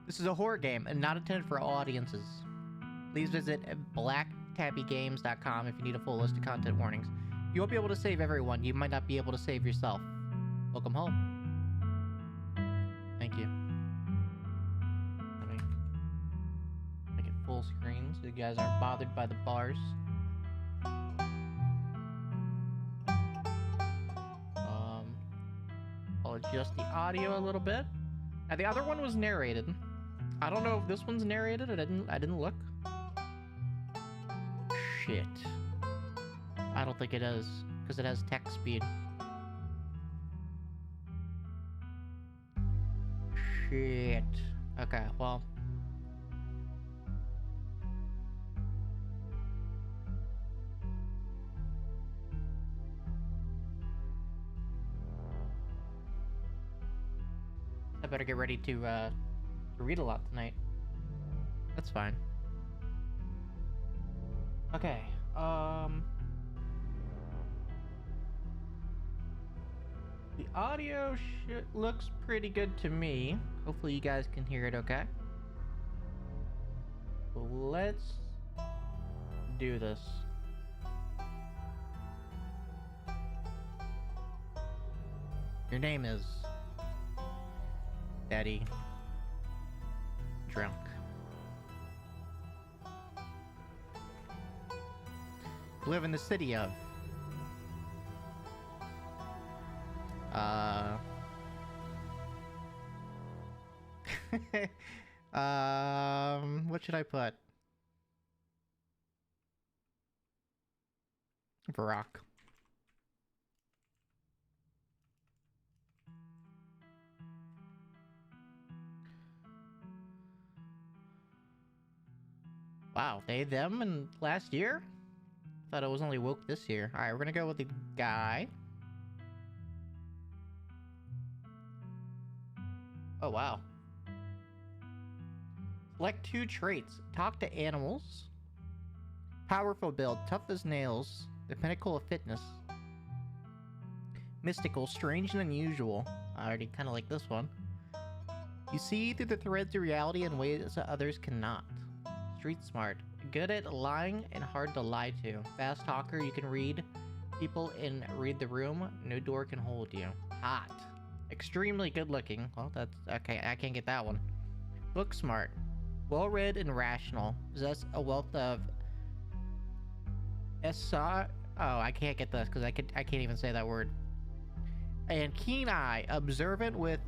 This is a horror game and not intended for all audiences. Please visit blacktabbygames.com if you need a full list of content warnings. You won't be able to save everyone. You might not be able to save yourself. Welcome home. Thank you. Let me make it full screen so you guys aren't bothered by the bars. I'll adjust the audio a little bit. Now the other one was narrated. I don't know if this one's narrated. I didn't look. Shit. I don't think it is, because it has text speed. Shit. Okay, well. I better get ready to read a lot tonight. That's fine. Okay, the audio looks pretty good to me. Hopefully you guys can hear it okay. Let's do this. Your name is Daddy Drunk. You live in the city of what should I put? Varrock. Wow, they, them, and last year? Thought it was only woke this year. Alright, we're gonna go with the guy. Oh, wow. Select 2 traits. Talk to animals. Powerful build. Tough as nails. The pinnacle of fitness. Mystical. Strange and unusual. I already kind of like this one. You see through the threads of reality in ways that others cannot. Street smart. Good at lying and hard to lie to. Fast talker. You can read people and read the room. No door can hold you. Hot. Extremely good looking. Well, that's okay. I can't get that one. Book smart. Well read and rational. Possess a wealth of oh, I can't get this because I can't even say that word. And keen eye. Observant with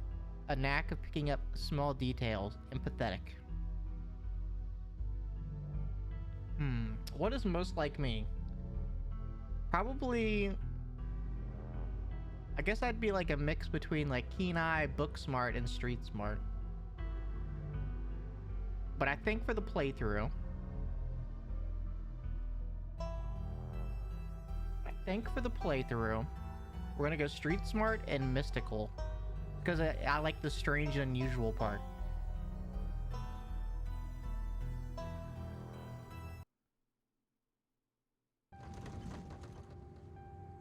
a knack of picking up small details. Empathetic. What is most like me? Probably, I guess I'd be like a mix between like keen eye, book smart, and street smart. But I think for the playthrough, we're gonna go street smart and mystical. Because I like the strange and unusual part.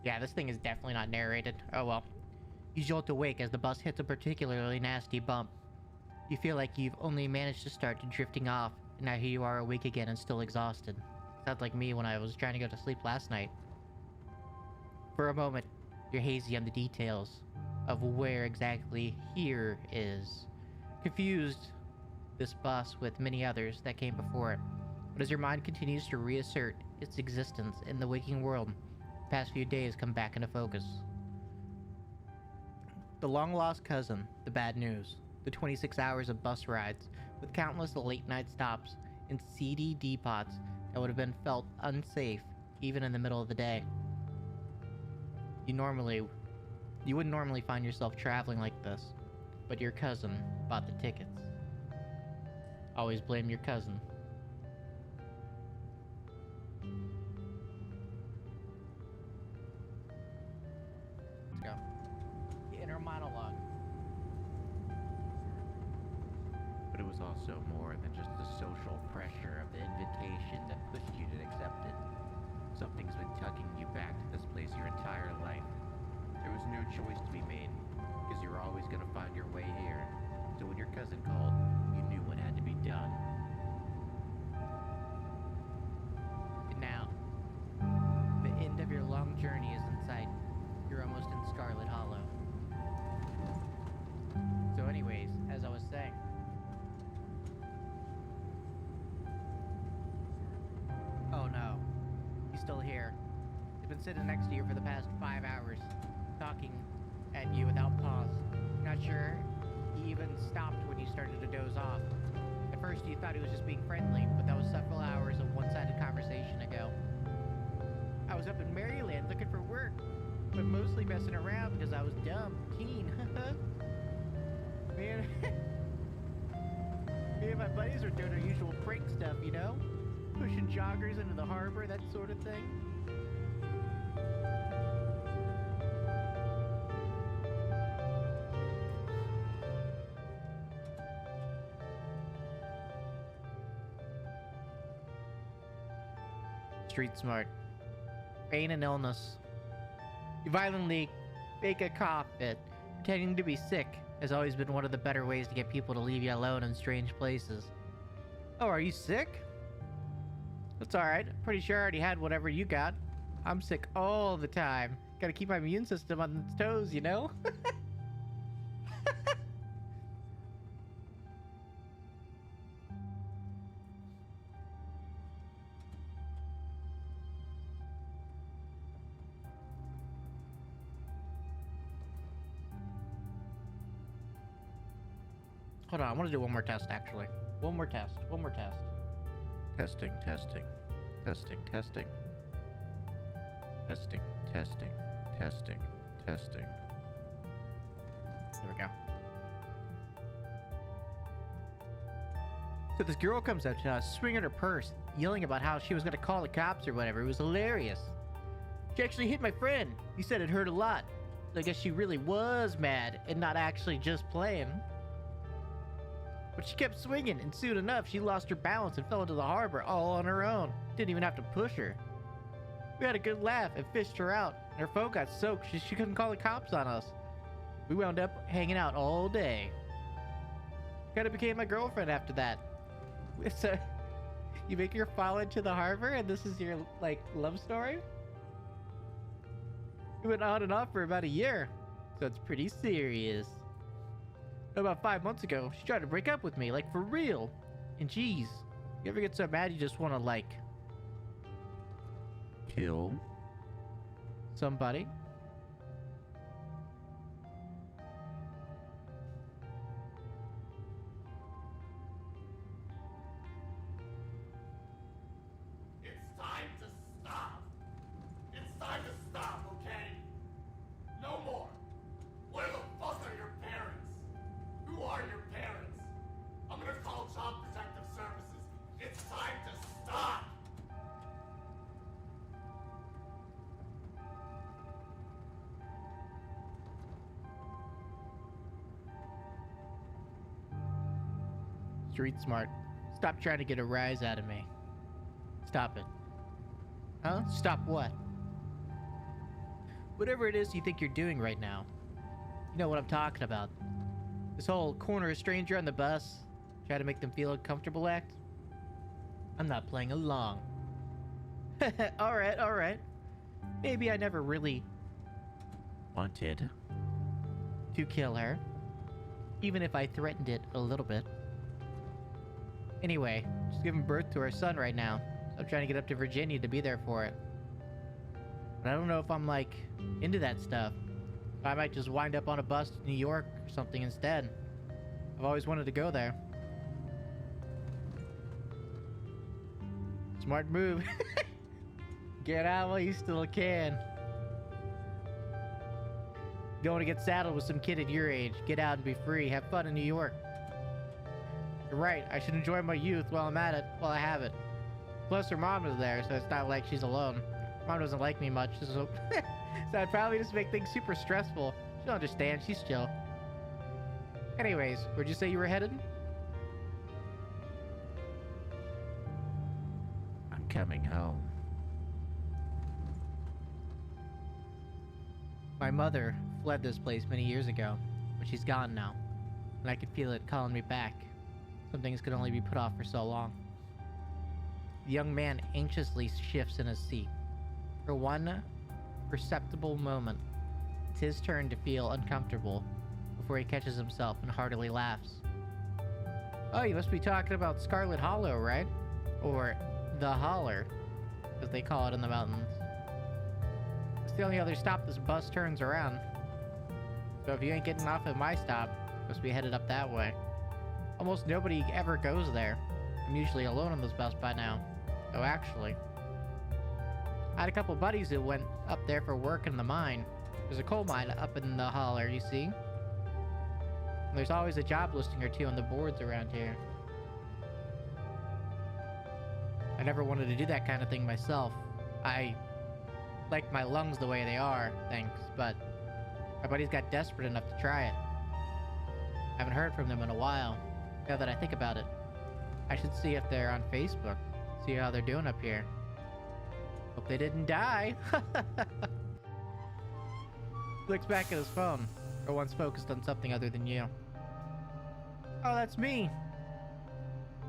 Yeah, this thing is definitely not narrated. Oh well. You jolt awake as the bus hits a particularly nasty bump. You feel like you've only managed to start drifting off, and now here you are awake again and still exhausted. Sounds like me when I was trying to go to sleep last night. For a moment, you're hazy on the details of where exactly here is. Confused, this bus with many others that came before it. But as your mind continues to reassert its existence in the waking world, past few days come back into focus. The long-lost cousin, the bad news, the 26 hours of bus rides, with countless late-night stops and seedy depots that would have been felt unsafe even in the middle of the day. You wouldn't normally find yourself traveling like this, but your cousin bought the tickets. Always blame your cousin. Go. The inner monologue. But it was also more than just the social pressure of the invitation that pushed you to accept it. Something's been tugging you back to this place your entire life. choice to be made, because you're always gonna find your way here. So when your cousin called, you knew what had to be done. And now, the end of your long journey is in sight. You're almost in Scarlet Hollow. So anyways, as I was saying, oh no, he's still here. He's been sitting next to you for the past 5 hours, talking at you without pause. Not sure he even stopped when you started to doze off. At first you thought he was just being friendly, but that was several hours of one-sided conversation ago. I was up in Maryland looking for work, but mostly messing around because I was dumb, teen. Man, me and my buddies are doing our usual prank stuff, you know? Pushing joggers into the harbor, that sort of thing. Street smart. Pain and illness. You violently fake a cough fit. Pretending to be sick has always been one of the better ways to get people to leave you alone in strange places. Oh, are you sick? That's alright. Pretty sure I already had whatever you got. I'm sick all the time. Gotta keep my immune system on its toes, you know? Hold on, I want to do one more test, actually. One more test. Testing, testing, testing, testing. Testing, testing, testing, testing. There we go. So this girl comes up to us, swinging her purse, yelling about how she was going to call the cops or whatever. It was hilarious. She actually hit my friend. He said it hurt a lot. So I guess she really was mad and not actually just playing. But she kept swinging, and soon enough, she lost her balance and fell into the harbor all on her own. Didn't even have to push her. We had a good laugh and fished her out, and her phone got soaked. She couldn't call the cops on us. We wound up hanging out all day. Kind of became my girlfriend after that. So, you make her fall into the harbor, and this is your, like, love story? We went on and off for about a year, so it's pretty serious. About 5 months ago, she tried to break up with me, like for real. And geez, you ever get so mad you just want to, like, Kill. somebody? It's time to stop. It's time to stop, okay? No more. Where the fuck are your parents? Who are your parents? I'm gonna call Child Protective Services. It's time to stop. Street smart. Stop trying to get a rise out of me. Stop it. Huh? Stop what? Whatever it is you think you're doing right now. You know what I'm talking about. This whole corner a stranger on the bus, try to make them feel uncomfortable act. I'm not playing along. Alright. Maybe I never really Wanted. to kill her. Even if I threatened it a little bit. Anyway, she's giving birth to her son right now. So I'm trying to get up to Virginia to be there for it. But I don't know if I'm, like, into that stuff. I might just wind up on a bus to New York or something instead. I've always wanted to go there. Smart move. Get out while you still can. You don't want to get saddled with some kid at your age. Get out and be free. Have fun in New York. You're right. I should enjoy my youth while I'm at it, while I have it. Plus, her mom is there, so it's not like she's alone. Mom doesn't like me much, so... so I'd probably just make things super stressful. She'll understand. She's chill. Anyways, where'd you say you were headed? I'm coming home. My mother fled this place many years ago, but she's gone now, and I could feel it calling me back. Some things could only be put off for so long. The young man anxiously shifts in his seat. For one perceptible moment, it's his turn to feel uncomfortable before he catches himself and heartily laughs. Oh, you must be talking about Scarlet Hollow, right? Or the Holler, as they call it in the mountains. It's the only other stop this bus turns around. So if you ain't getting off at my stop, you must be headed up that way. Almost nobody ever goes there. I'm usually alone on this bus by now. Oh, actually, I had a couple buddies that went up there for work in the mine. There's a coal mine up in the Holler, you see? And there's always a job listing or two on the boards around here. I never wanted to do that kind of thing myself. I like my lungs the way they are, thanks, but my buddies got desperate enough to try it. I haven't heard from them in a while, now that I think about it. I should see if they're on Facebook, see how they're doing up here. Hope they didn't die. Looks back at his phone, for once focused on something other than you. Oh, that's me.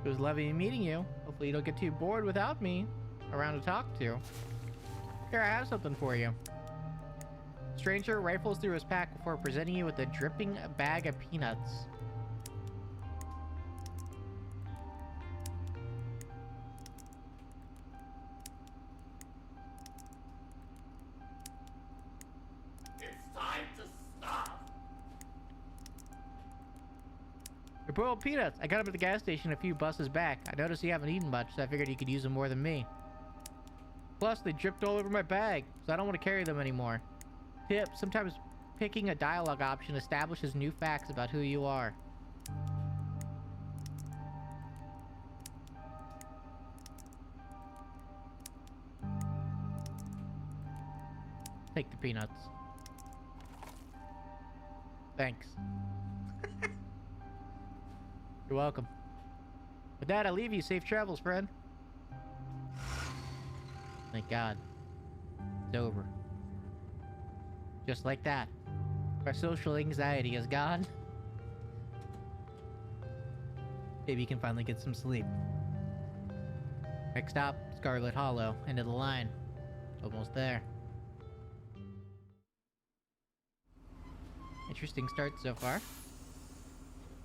It was lovely meeting you. Hopefully you don't get too bored without me around to talk to. Here, I have something for you. Stranger rifles through his pack before presenting you with a dripping bag of peanuts. It's time to stop. They're boiled peanuts. I got them at the gas station a few buses back. I noticed you haven't eaten much, so I figured you could use them more than me. Plus, they dripped all over my bag, so I don't want to carry them anymore. Tip, sometimes picking a dialogue option establishes new facts about who you are. Take the peanuts. Thanks. You're welcome. With that, I leave you. Safe travels, friend. Thank God. It's over. Just like that. Our social anxiety is gone. Maybe you can finally get some sleep. Next stop, Scarlet Hollow. End of the line. Almost there. Interesting start so far.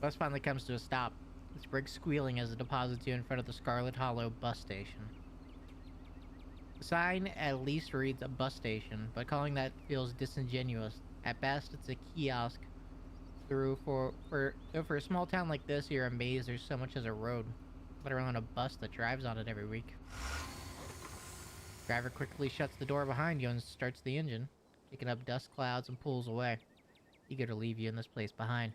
Bus finally comes to a stop. Its brakes squealing as it deposits you in front of the Scarlet Hollow bus station. The sign at least reads a bus station, but calling that feels disingenuous. At best, it's a kiosk. For a small town like this, you're amazed there's so much as a road, let alone a bus that drives on it every week. Driver quickly shuts the door behind you and starts the engine, kicking up dust clouds and pulls away, eager to leave you in this place behind.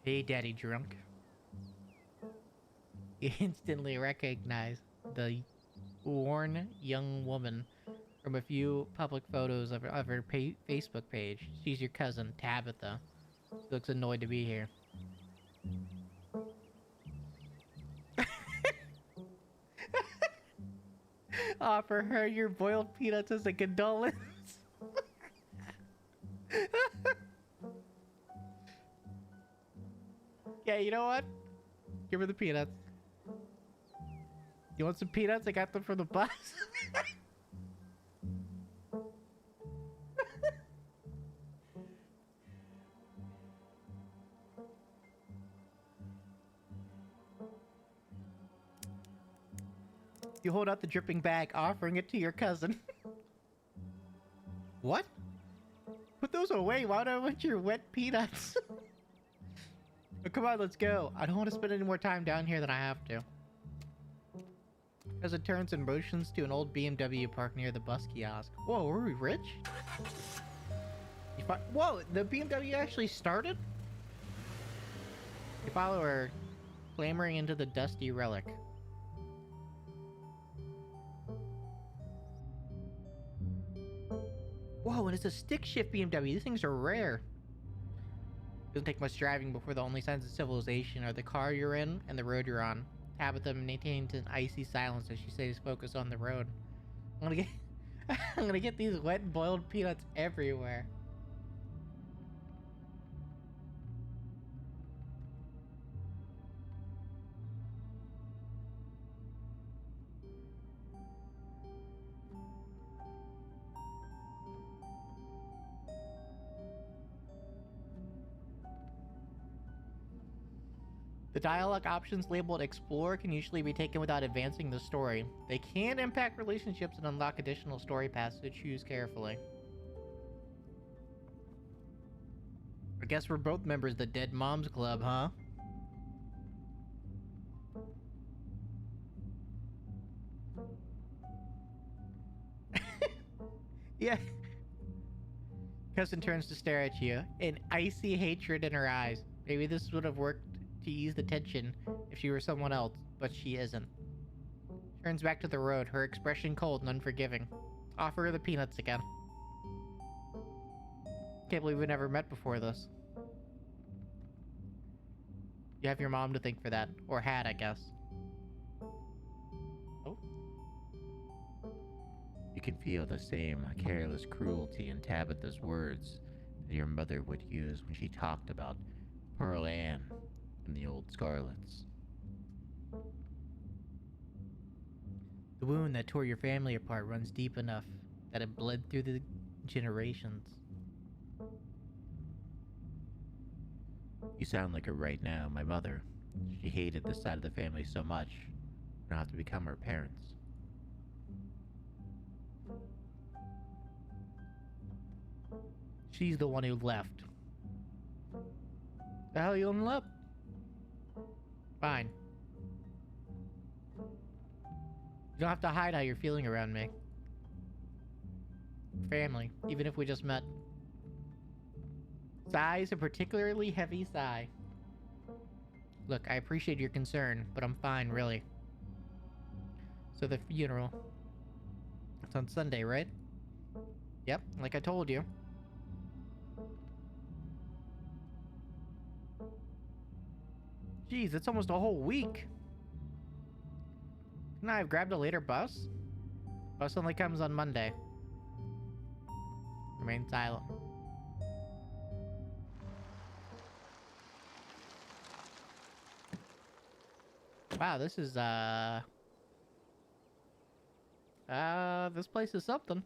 Hey, Daddy Drunk. You instantly recognize the worn young woman from a few public photos of her Facebook page. She's your cousin, Tabitha. She looks annoyed to be here. Offer her your boiled peanuts as a condolence. Yeah, you know what? Give her the peanuts. You want some peanuts? I got them from the bus. You hold out the dripping bag, offering it to your cousin. What? Put those away. Why do I want your wet peanuts? Oh, come on, let's go. I don't want to spend any more time down here than I have to. As it turns and motions to an old BMW parked near the bus kiosk. Whoa, were we rich? Whoa, the BMW actually started? You follow her, clambering into the dusty relic. Whoa, and it's a stick shift BMW. These things are rare. Doesn't take much driving before the only signs of civilization are the car you're in and the road you're on. Tabitha maintains an icy silence as she stays focused on the road. I'm gonna get these wet boiled peanuts everywhere. The dialogue options labeled Explore can usually be taken without advancing the story. They can impact relationships and unlock additional story paths, so choose carefully. I guess we're both members of the Dead Moms Club, huh? Yeah. Cousin turns to stare at you, an icy hatred in her eyes. Maybe this would have worked to ease the tension if she were someone else, but she isn't. Turns back to the road, her expression cold and unforgiving. Offer her the peanuts again. Can't believe we never met before this. You have your mom to thank for that. Or had, I guess. Oh. You can feel the same careless cruelty in Tabitha's words that your mother would use when she talked about Pearl Ann and the old Scarlets. The wound that tore your family apart runs deep enough that it bled through the generations. You sound like her right now, my mother. She hated this side of the family so much. You don't have to become her parents. She's the one who left. The hell you only left? Fine. You don't have to hide how you're feeling around me. Family, even if we just met. Sigh is a particularly heavy sigh. Look, I appreciate your concern, but I'm fine, really. So the funeral. It's on Sunday, right? Yep, like I told you. Jeez, it's almost a whole week. Can I have grabbed a later bus? Bus only comes on Monday. Remain silent. Wow, this is, this place is something.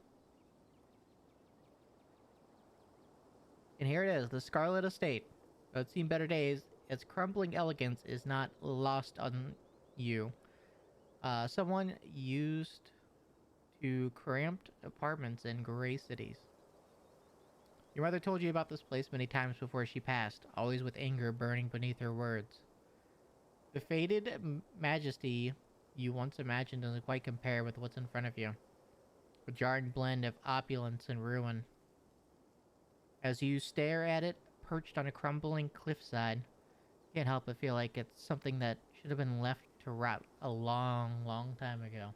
And here it is, the Scarlet Estate. Though it's seen better days, its crumbling elegance is not lost on you. Someone used to cramped apartments in gray cities. Your mother told you about this place many times before she passed, always with anger burning beneath her words. The faded majesty you once imagined doesn't quite compare with what's in front of you. A jarring blend of opulence and ruin. As you stare at it, perched on a crumbling cliffside, you can't help but feel like it's something that should have been left to rot a long, long time ago.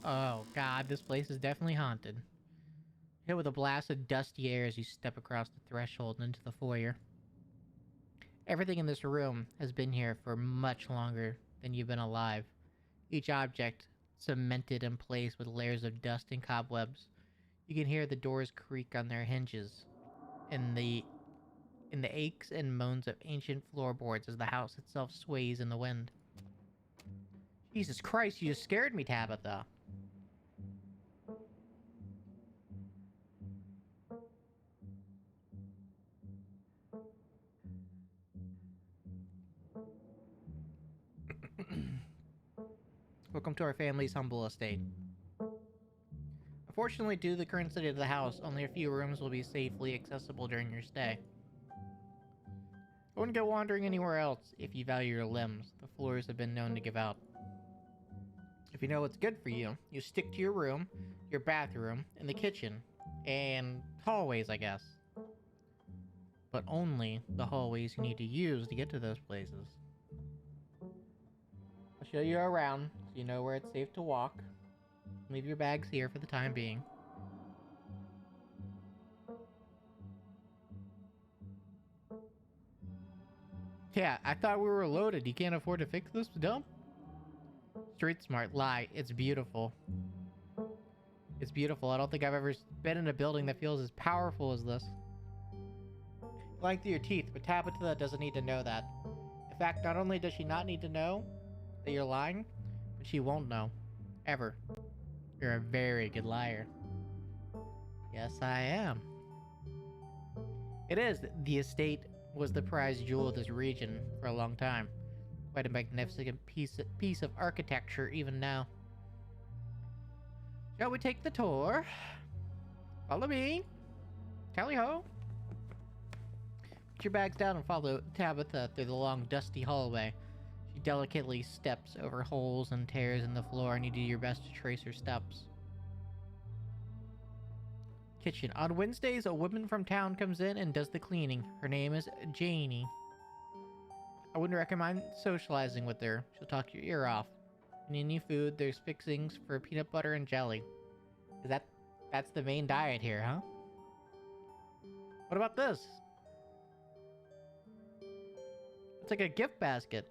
Oh god, this place is definitely haunted. Hit with a blast of dusty air as you step across the threshold and into the foyer. Everything in this room has been here for much longer than you've been alive. Each object cemented in place with layers of dust and cobwebs. You can hear the doors creak on their hinges, and the aches and moans of ancient floorboards as the house itself sways in the wind. Jesus Christ, you just scared me, Tabitha. Welcome to our family's humble estate. Unfortunately, due to the current state of the house, only a few rooms will be safely accessible during your stay. Don't go wandering anywhere else if you value your limbs. The floors have been known to give out. If you know what's good for you, you stick to your room, your bathroom, and the kitchen. And hallways, I guess. But only the hallways you need to use to get to those places. I'll show you around so you know where it's safe to walk. Leave your bags here for the time being. Yeah, I thought we were loaded. You can't afford to fix this dump? Street smart. Lie. It's beautiful. It's beautiful. I don't think I've ever been in a building that feels as powerful as this. Lying through your teeth, but Tabitha doesn't need to know that. In fact, not only does she not need to know that you're lying, but she won't know. Ever. You're a very good liar. Yes, I am. It is. The estate was the prized jewel of this region for a long time. Quite a magnificent piece of architecture even now. Shall we take the tour? Follow me. Tally ho. Put your bags down and follow Tabitha through the long, dusty hallway. She delicately steps over holes and tears in the floor, and you do your best to trace her steps. Kitchen. On Wednesdays, a woman from town comes in and does the cleaning. Her name is Janie. I wouldn't recommend socializing with her. She'll talk your ear off. In any food, there's fixings for peanut butter and jelly. That's the main diet here, huh? What about this? It's like a gift basket.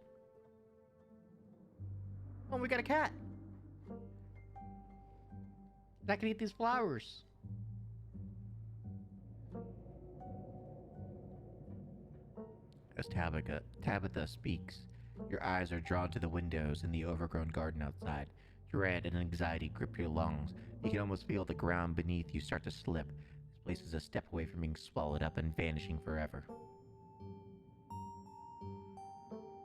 Oh, we got a cat. I can eat these flowers. As Tabitha speaks, your eyes are drawn to the windows in the overgrown garden outside. Dread and anxiety grip your lungs. You can almost feel the ground beneath you start to slip. This place is a step away from being swallowed up and vanishing forever.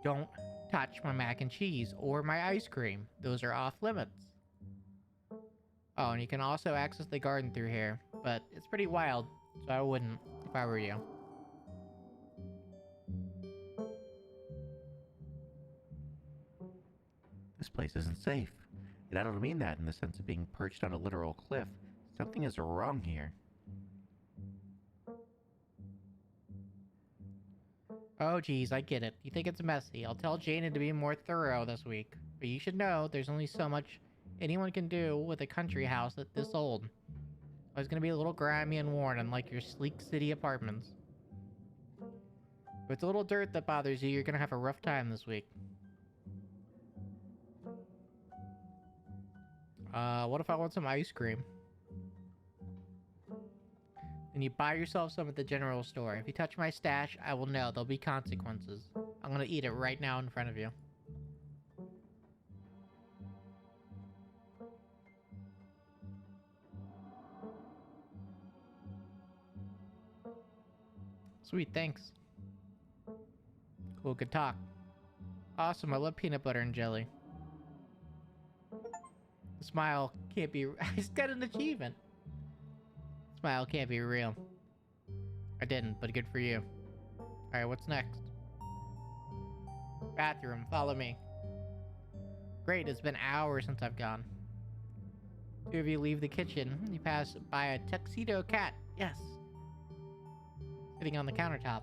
Don't touch my mac and cheese or my ice cream. Those are off limits. Oh, and you can also access the garden through here, but it's pretty wild, so I wouldn't if I were you. This place isn't safe. And I don't mean that in the sense of being perched on a literal cliff. Something is wrong here. Oh geez, I get it. You think it's messy. I'll tell Jana to be more thorough this week. But you should know there's only so much anyone can do with a country house that's this old. It's gonna be a little grimy and worn, unlike your sleek city apartments. If it's a little dirt that bothers you, you're gonna have a rough time this week. What if I want some ice cream? Then you buy yourself some at the general store. If you touch my stash, I will know. There'll be consequences. I'm gonna eat it right now in front of you. Sweet, thanks. Cool, good talk. Awesome, I love peanut butter and jelly. The smile can't be... He's got an achievement. Smile can't be real. I didn't, but good for you. Alright, what's next? Bathroom, follow me. Great, it's been hours since I've gone. Two of you leave the kitchen. You pass by a tuxedo cat. Yes. Sitting on the countertop.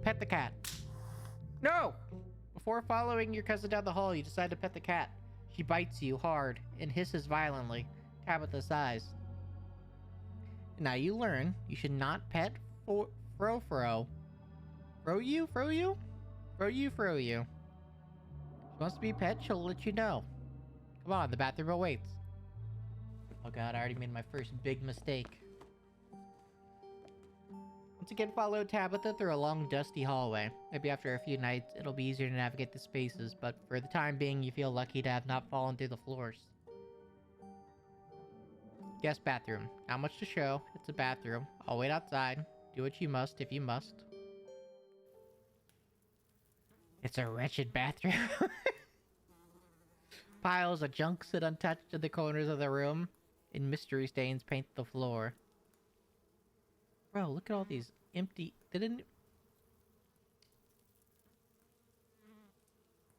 Pet the cat. No! Before following your cousin down the hall, you decide to pet the cat. She bites you hard and hisses violently. Tabitha sighs. Now you learn you should not pet Fro. Fro you? Fro you? Fro you, Fro you. If she wants to be pet, she'll let you know. Come on, the bathroom awaits. Oh god, I already made my first big mistake. Once again, follow Tabitha through a long, dusty hallway. Maybe after a few nights, it'll be easier to navigate the spaces, but for the time being, you feel lucky to have not fallen through the floors. Guest bathroom. Not much to show. It's a bathroom. I'll wait outside. Do what you must if you must. It's a wretched bathroom. Piles of junk sit untouched in the corners of the room, and mystery stains paint the floor. Bro, look at all these empty... They didn't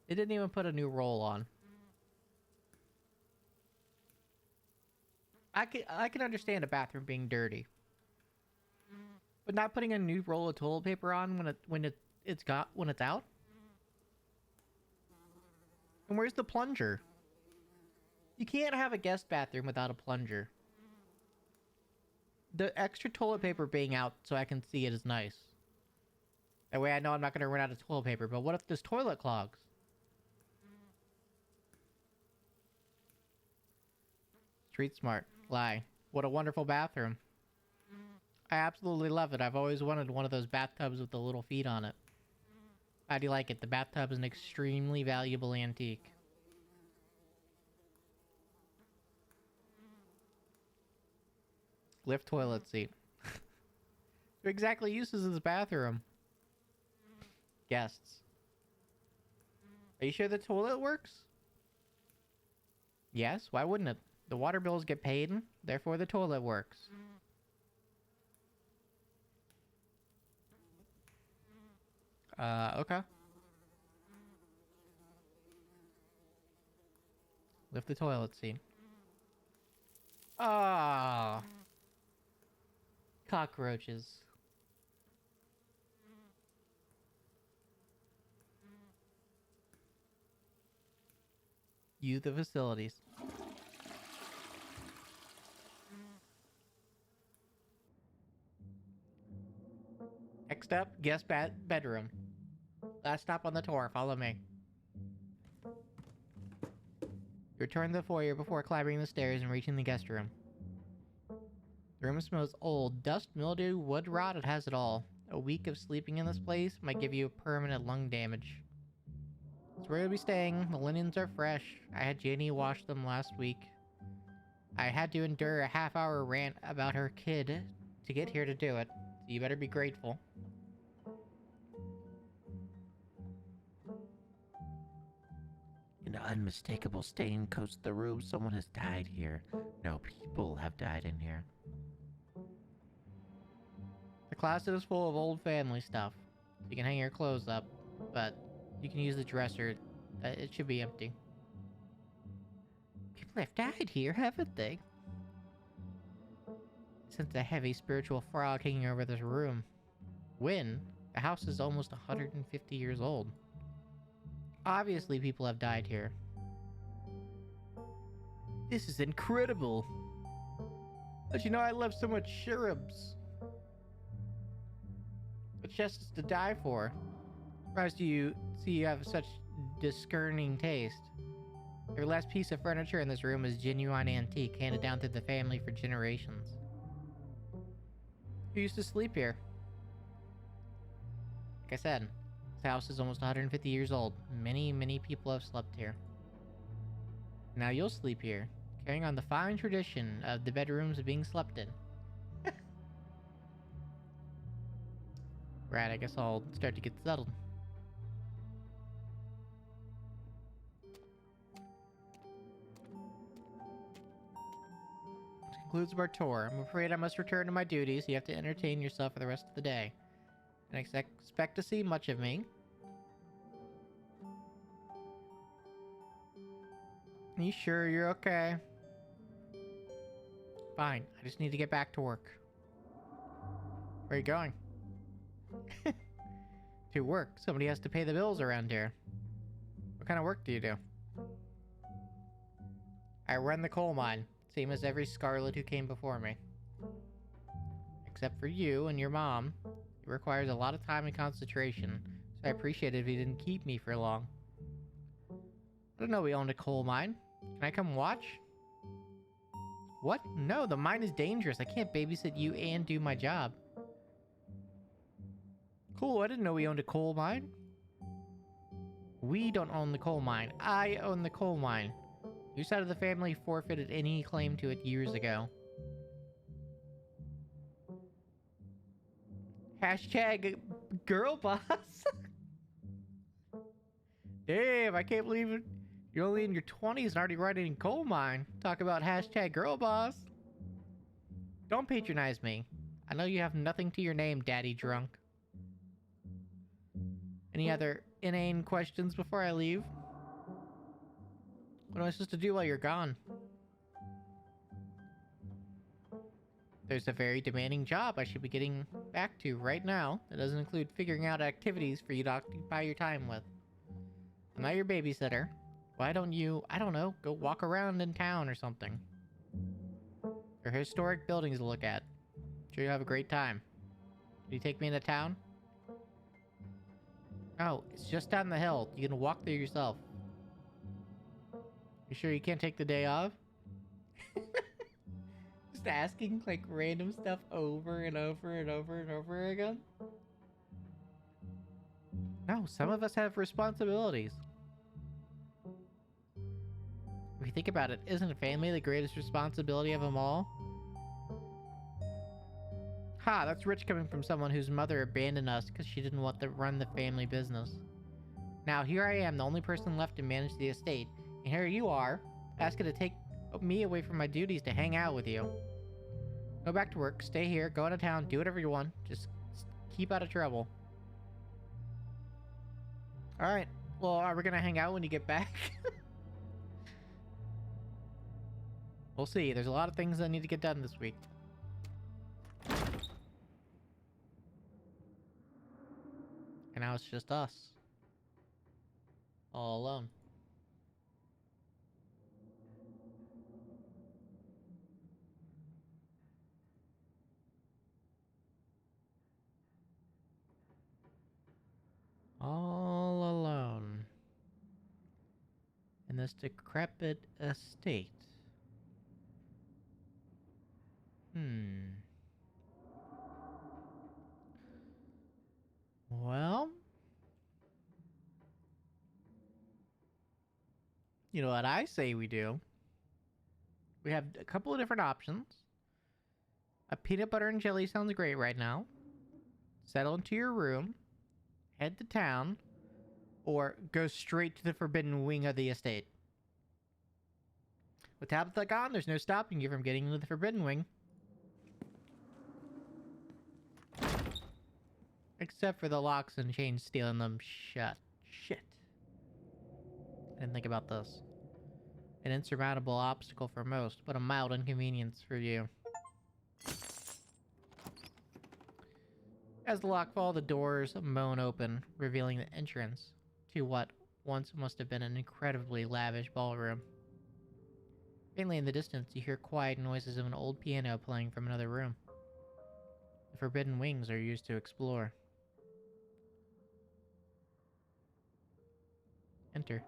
even put a new roll on. I can understand a bathroom being dirty, but not putting a new roll of toilet paper on when it's out. And where's the plunger? You can't have a guest bathroom without a plunger. The extra toilet paper being out so I can see it is nice. That way I know I'm not going to run out of toilet paper, but what if this toilet clogs? Street smart. Lie. What a wonderful bathroom. I absolutely love it. I've always wanted one of those bathtubs with the little feet on it. How do you like it? The bathtub is an extremely valuable antique. Lift toilet seat. Who exactly uses this bathroom? Guests. Are you sure the toilet works? Yes, why wouldn't it? The water bills get paid, therefore the toilet works. Okay. Lift the toilet seat. Ah. Cockroaches. Use the facilities. Next up, guest bedroom. Last stop on the tour. Follow me. You return to the foyer before climbing the stairs and reaching the guest room. The room smells old. Dust, mildew, wood rot, it has it all. A week of sleeping in this place might give you permanent lung damage. It's where you'll be staying. The linens are fresh. I had Janie wash them last week. I had to endure a half-hour rant about her kid to get here to do it. So you better be grateful. An unmistakable stain coats the room. Someone has died here. No, people have died in here. The closet is full of old family stuff. You can hang your clothes up, but you can use the dresser. It should be empty. People have died here, haven't they? I sense a heavy spiritual fog hanging over this room. When? The house is almost 150 years old. Obviously, people have died here. This is incredible. But you know, I love so much cherubs. The chest is to die for. Surprised you see you have such discerning taste. Every last piece of furniture in this room is genuine antique, handed down through the family for generations. Who used to sleep here? Like I said, this house is almost 150 years old. Many, many people have slept here. Now you'll sleep here, carrying on the fine tradition of the bedrooms being slept in. Right, I guess I'll start to get settled. This concludes our tour. I'm afraid I must return to my duties. You have to entertain yourself for the rest of the day. And expect to see much of me. Are you sure you're okay? Fine, I just need to get back to work. Where are you going? To work. Somebody has to pay the bills around here. What kind of work do you do? I run the coal mine. Same as every Scarlet who came before me. Except for you and your mom. It requires a lot of time and concentration, so I appreciate it if you didn't keep me for long. I didn't know we owned a coal mine. Can I come watch? What? No, the mine is dangerous. I can't babysit you and do my job. Cool, I didn't know we owned a coal mine. We don't own the coal mine. I own the coal mine. Your side of the family forfeited any claim to it years ago. Hashtag girl boss. Damn, I can't believe it. You're only in your 20s and already riding in coal mine. Talk about hashtag girl boss. Don't patronize me. I know you have nothing to your name, daddy drunk. Any other inane questions before I leave? What am I supposed to do while you're gone? There's a very demanding job I should be getting back to right now. That doesn't include figuring out activities for you to occupy your time with. I'm not your babysitter. Why don't you, I don't know, go walk around in town or something? There are historic buildings to look at. I'm sure you'll have a great time. Can you take me into town? No, it's just down the hill. You can walk there yourself. You sure you can't take the day off? Just asking like random stuff over and over and over and over again? No, some of us have responsibilities. If you think about it, isn't family the greatest responsibility of them all? Ha, that's rich coming from someone whose mother abandoned us because she didn't want to run the family business. Now here I am, the only person left to manage the estate, and here you are, asking to take me away from my duties to hang out with you. Go back to work, stay here, go out of town, do whatever you want, just keep out of trouble. Alright, well, are we gonna hang out when you get back? We'll see, there's a lot of things that need to get done this week. And now it's just us. All alone. All alone. In this decrepit estate. Well, you know what I say we do? We have a couple of different options. A peanut butter and jelly sounds great right now. Settle into your room, head to town, or go straight to the forbidden wing of the estate. With Tabitha gone, there's no stopping you from getting into the forbidden wing. Except for the locks and chains stealing them shut. Shit. I didn't think about this. An insurmountable obstacle for most, but a mild inconvenience for you. As the lock fall, the doors moan open, revealing the entrance to what once must have been an incredibly lavish ballroom. Faintly in the distance, you hear quiet noises of an old piano playing from another room. The forbidden wings are used to explore. Enter.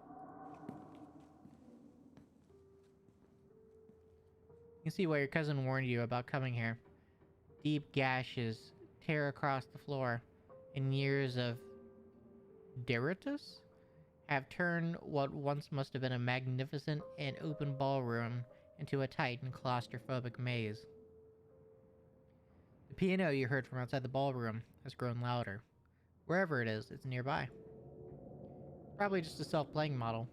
You can see why your cousin warned you about coming here. Deep gashes tear across the floor, and years of detritus have turned what once must have been a magnificent and open ballroom into a tight and claustrophobic maze. The piano you heard from outside the ballroom has grown louder. Wherever it is, it's nearby. Probably just a self-playing model,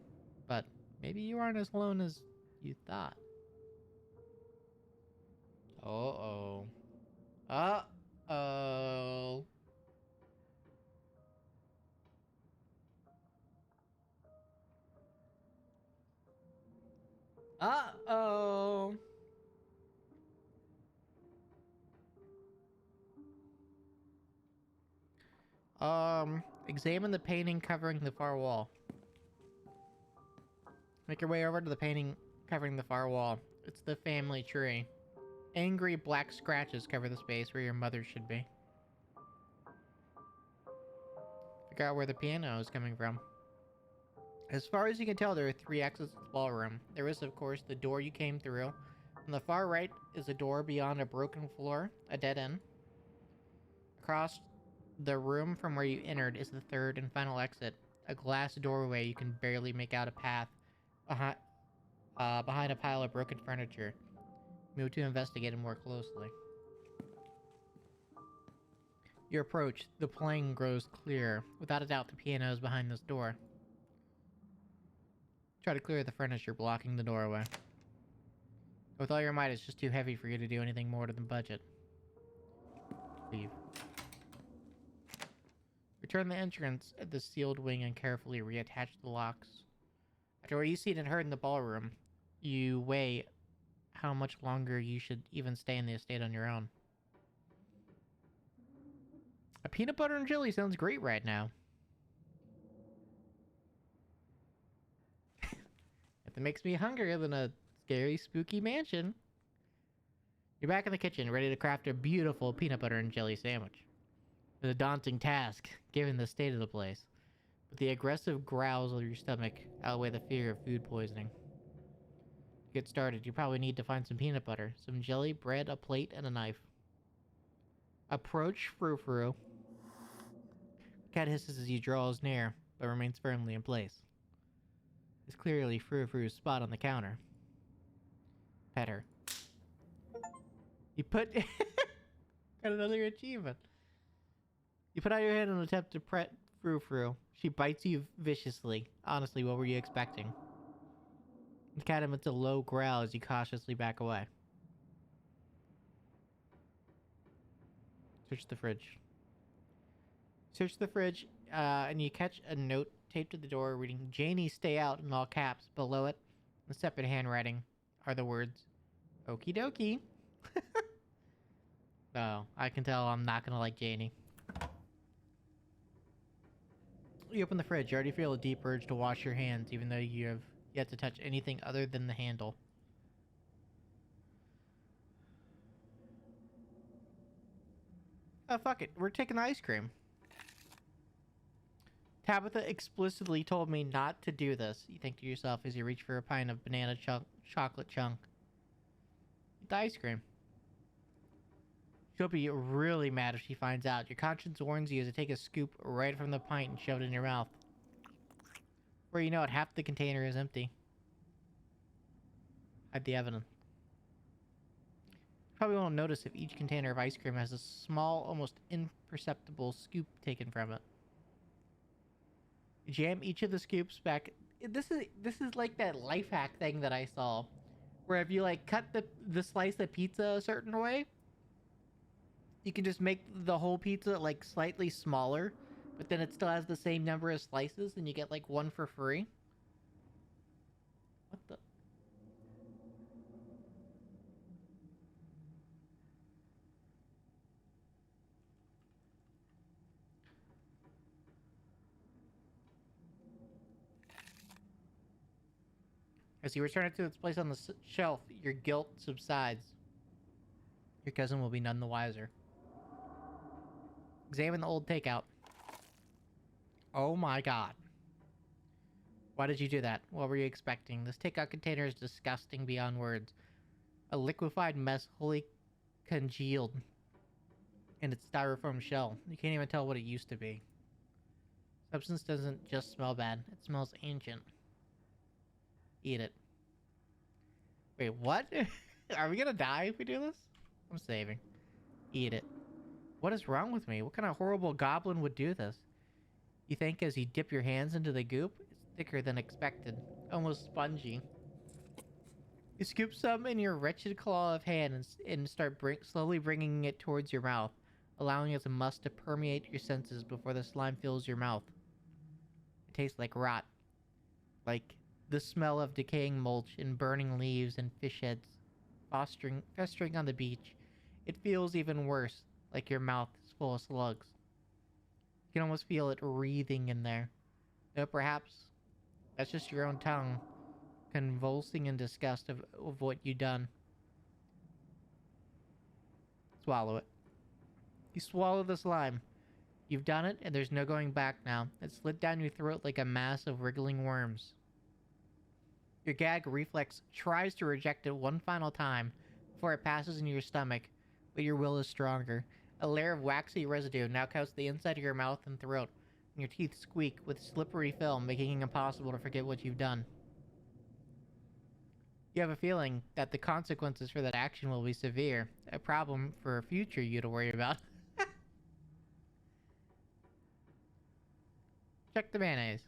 but maybe you aren't as alone as you thought. Uh-oh. Uh-oh. Uh-oh. Examine the painting covering the far wall. Make your way over to the painting covering the far wall. It's the family tree. Angry black scratches cover the space where your mother should be. Figure out where the piano is coming from. As far as you can tell, there are 3 exits to the ballroom. There is, of course, the door you came through. On the far right is a door beyond a broken floor, a dead end. Across the room from where you entered is the 3rd and final exit, a glass doorway you can barely make out a path behind a pile of broken furniture. Move to investigate it more closely. You approach, the playing grows clear. Without a doubt, the piano is behind this door. Try to clear the furniture blocking the doorway. With all your might, it's just too heavy for you to do anything more than budget. Leave. Return the entrance at the sealed wing and carefully reattach the locks. After what you've seen and heard in the ballroom, you weigh how much longer you should even stay in the estate on your own. A peanut butter and jelly sounds great right now. If it makes me hungrier than a scary, spooky mansion. You're back in the kitchen, ready to craft a beautiful peanut butter and jelly sandwich. It's a daunting task, given the state of the place, but the aggressive growls of your stomach outweigh the fear of food poisoning. Get started, you probably need to find some peanut butter, some jelly, bread, a plate, and a knife. Approach Frou Frou. Cat hisses as he draws near, but remains firmly in place. It's clearly Frou Frou's spot on the counter. Pet her. You put... Got another achievement. You put out your hand in an attempt to pet Frou Frou. She bites you viciously. Honestly, what were you expecting? The cat emits a low growl as you cautiously back away. Search the fridge. Search the fridge, and you catch a note taped to the door reading, "Janie, stay out," in all caps. Below it, in separate handwriting, are the words, "Okie dokie." Oh, I can tell I'm not gonna like Janie. You open the fridge. You already feel a deep urge to wash your hands, even though you have yet to touch anything other than the handle. Oh, fuck it. We're taking ice cream. Tabitha explicitly told me not to do this, you think to yourself as you reach for a pint of banana chocolate chunk. Eat the ice cream. She'll be really mad if she finds out. Your conscience warns you to take a scoop right from the pint and shove it in your mouth. Before you know it, half the container is empty. Hide the evidence. You probably won't notice if each container of ice cream has a small, almost imperceptible scoop taken from it. You jam each of the scoops back. This is like that life hack thing that I saw, where if you like cut the slice of pizza a certain way, you can just make the whole pizza like slightly smaller, but then it still has the same number of slices, and you get like one for free. What the? As you return it to its place on the shelf, your guilt subsides. Your cousin will be none the wiser. Examine the old takeout. Oh my god. Why did you do that? What were you expecting? This takeout container is disgusting beyond words. A liquefied mess wholly congealed in its styrofoam shell. You can't even tell what it used to be. Substance doesn't just smell bad, it smells ancient. Eat it. Wait, what? Are we gonna die if we do this? I'm saving. Eat it. What is wrong with me? What kind of horrible goblin would do this? You think as you dip your hands into the goop, it's thicker than expected. Almost spongy. You scoop some in your wretched claw of hand and start slowly bringing it towards your mouth, allowing its must to permeate your senses before the slime fills your mouth. It tastes like rot. Like the smell of decaying mulch and burning leaves and fish heads festering on the beach. It feels even worse, like your mouth is full of slugs. You can almost feel it wreathing in there. Though perhaps that's just your own tongue, convulsing in disgust of what you've done. Swallow it. You swallow the slime. You've done it, and there's no going back now. It slid down your throat like a mass of wriggling worms. Your gag reflex tries to reject it one final time before it passes into your stomach, but your will is stronger. A layer of waxy residue now coats the inside of your mouth and throat, and your teeth squeak with slippery film, making it impossible to forget what you've done. You have a feeling that the consequences for that action will be severe, a problem for a future you to worry about. Check the mayonnaise.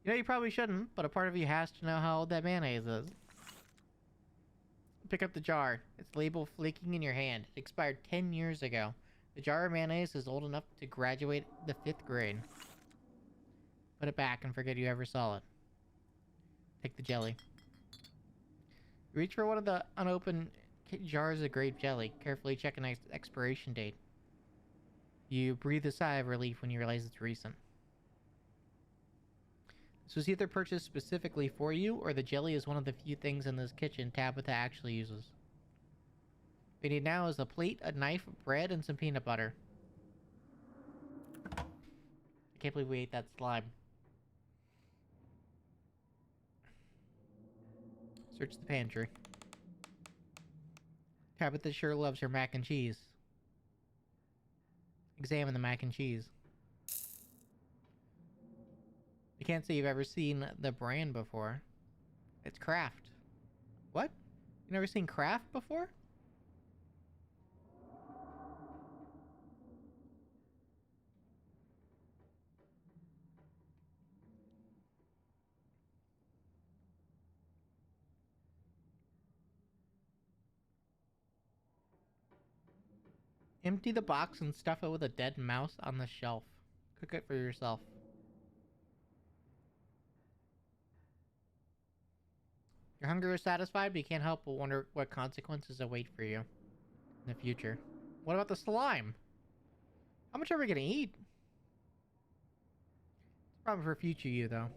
You know you probably shouldn't, but a part of you has to know how old that mayonnaise is. Pick up the jar. Its label flaking in your hand. It expired 10 years ago. The jar of mayonnaise is old enough to graduate the 5th grade. Put it back and forget you ever saw it. Take the jelly. Reach for one of the unopened jars of grape jelly. Carefully check an expiration date. You breathe a sigh of relief when you realize it's recent. This was either purchased specifically for you, or the jelly is one of the few things in this kitchen Tabitha actually uses. What we need now is a plate, a knife, bread, and some peanut butter. I can't believe we ate that slime. Search the pantry. Tabitha sure loves her mac and cheese. Examine the mac and cheese. You can't say you've ever seen the brand before. It's Kraft. What? You never seen Kraft before? Empty the box and stuff it with a dead mouse on the shelf. Cook it for yourself. Your hunger is satisfied, but you can't help but wonder what consequences await for you in the future. What about the slime? How much are we gonna eat? It's a problem for future you, though.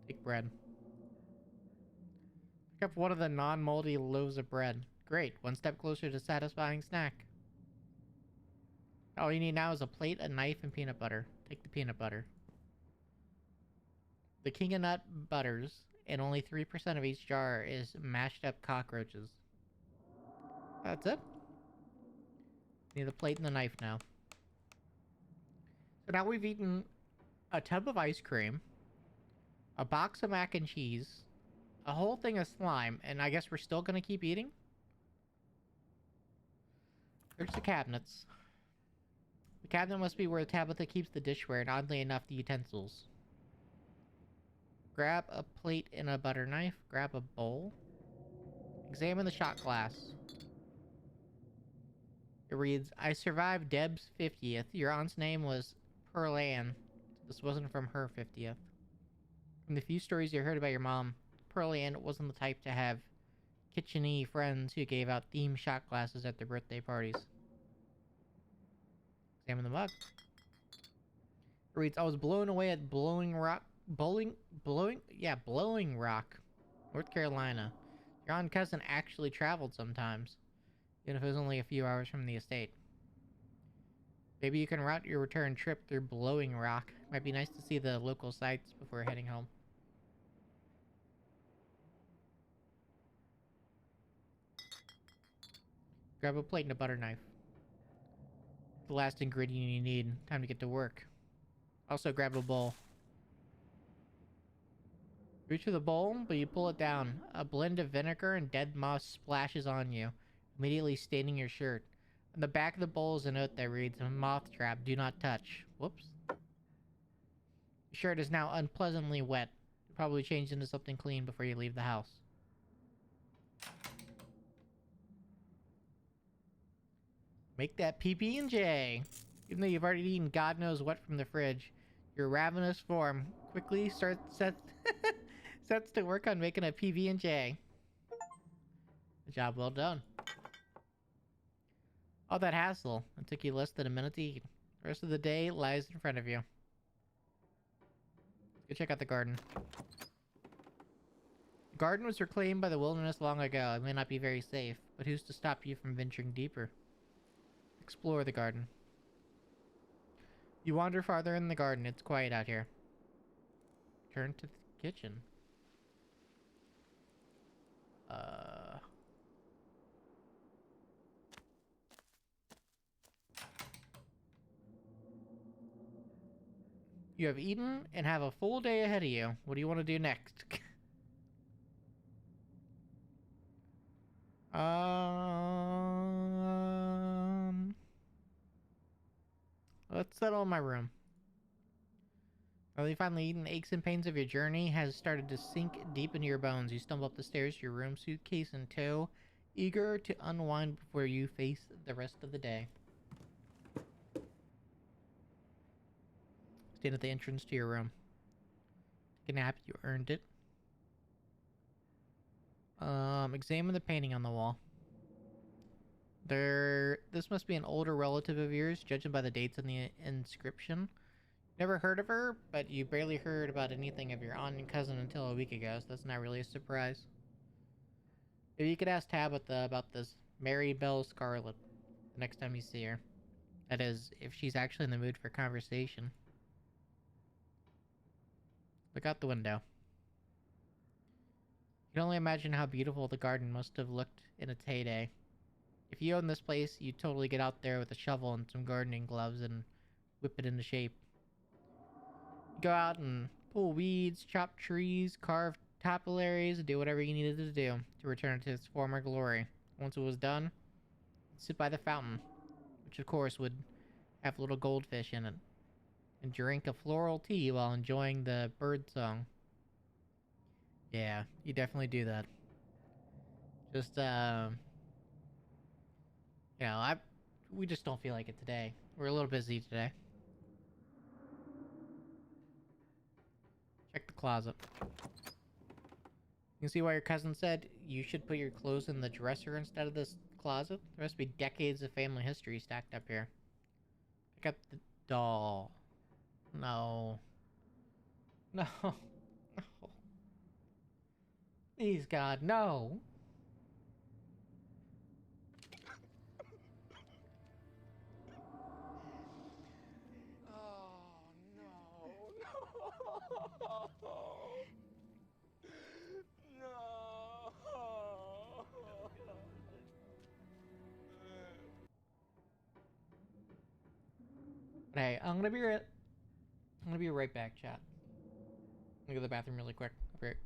Take bread. Pick up one of the non-moldy loaves of bread. Great, one step closer to satisfying snack. All you need now is a plate, a knife, and peanut butter. Take the peanut butter. The king of nut butters, and only 3% of each jar is mashed up cockroaches. That's it. Need the plate and the knife now. So now we've eaten a tub of ice cream, a box of mac and cheese, a whole thing of slime, and I guess we're still gonna keep eating? Search the cabinets. The cabinet must be where Tabitha keeps the dishware, and oddly enough, the utensils. Grab a plate and a butter knife. Grab a bowl. Examine the shot glass. It reads, I survived Deb's 50th. Your aunt's name was Pearl Ann. This wasn't from her 50th. From the few stories you heard about your mom, Pearl Ann wasn't the type to have kitchen-y friends who gave out themed shot glasses at their birthday parties. Examine the mug. It reads, I was blown away at Blowing Rock, Blowing Rock, North Carolina. Your aunt and cousin actually traveled sometimes, even if it was only a few hours from the estate. Maybe you can route your return trip through Blowing Rock. Might be nice to see the local sights before heading home. Grab a plate and a butter knife. The last ingredient you need. Time to get to work. Also grab a bowl. Reach for the bowl, but you pull it down. A blend of vinegar and dead moss splashes on you, immediately staining your shirt. On the back of the bowl is a note that reads, Moth trap, do not touch. Whoops. Your shirt is now unpleasantly wet. You'll probably change into something clean before you leave the house. Make that PB&J. Even though you've already eaten God knows what from the fridge, your ravenous form quickly sets to work on making a PB&J. A job well done. All that hassle. It took you less than a minute to eat. The rest of the day lies in front of you. Let's go check out the garden. The garden was reclaimed by the wilderness long ago. It may not be very safe, but who's to stop you from venturing deeper? Explore the garden. You wander farther in the garden. It's quiet out here. Turn to the kitchen. You have eaten and have a full day ahead of you. What do you want to do next? Let's settle in my room. Well, you finally eaten, the aches and pains of your journey has started to sink deep into your bones. You stumble up the stairs to your room, suitcase in tow, eager to unwind before you face the rest of the day. Stand at the entrance to your room. Take a nap, you earned it. Examine the painting on the wall. This must be an older relative of yours, judging by the dates on the inscription. Never heard of her, but you barely heard about anything of your aunt and cousin until a week ago, so that's not really a surprise. Maybe you could ask Tabitha about this Mary Bell Scarlet the next time you see her. That is, if she's actually in the mood for conversation. Look out the window. You can only imagine how beautiful the garden must have looked in its heyday. If you owned this place, you'd totally get out there with a shovel and some gardening gloves and whip it into shape. You go out and pull weeds, chop trees, carve capillaries, and do whatever you needed to do to return it to its former glory. Once it was done, you'd sit by the fountain, which of course would have little goldfish in it, and drink a floral tea while enjoying the bird song. Yeah, you definitely do that. Just, we just don't feel like it today. We're a little busy today. Check the closet. You can see why your cousin said you should put your clothes in the dresser instead of this closet. There must be decades of family history stacked up here. Pick up the doll. No. No. No. Please, God, no. Oh, no. No. Hey, I'm gonna be right back, chat. I'm gonna go to the bathroom really quick. I'll be right.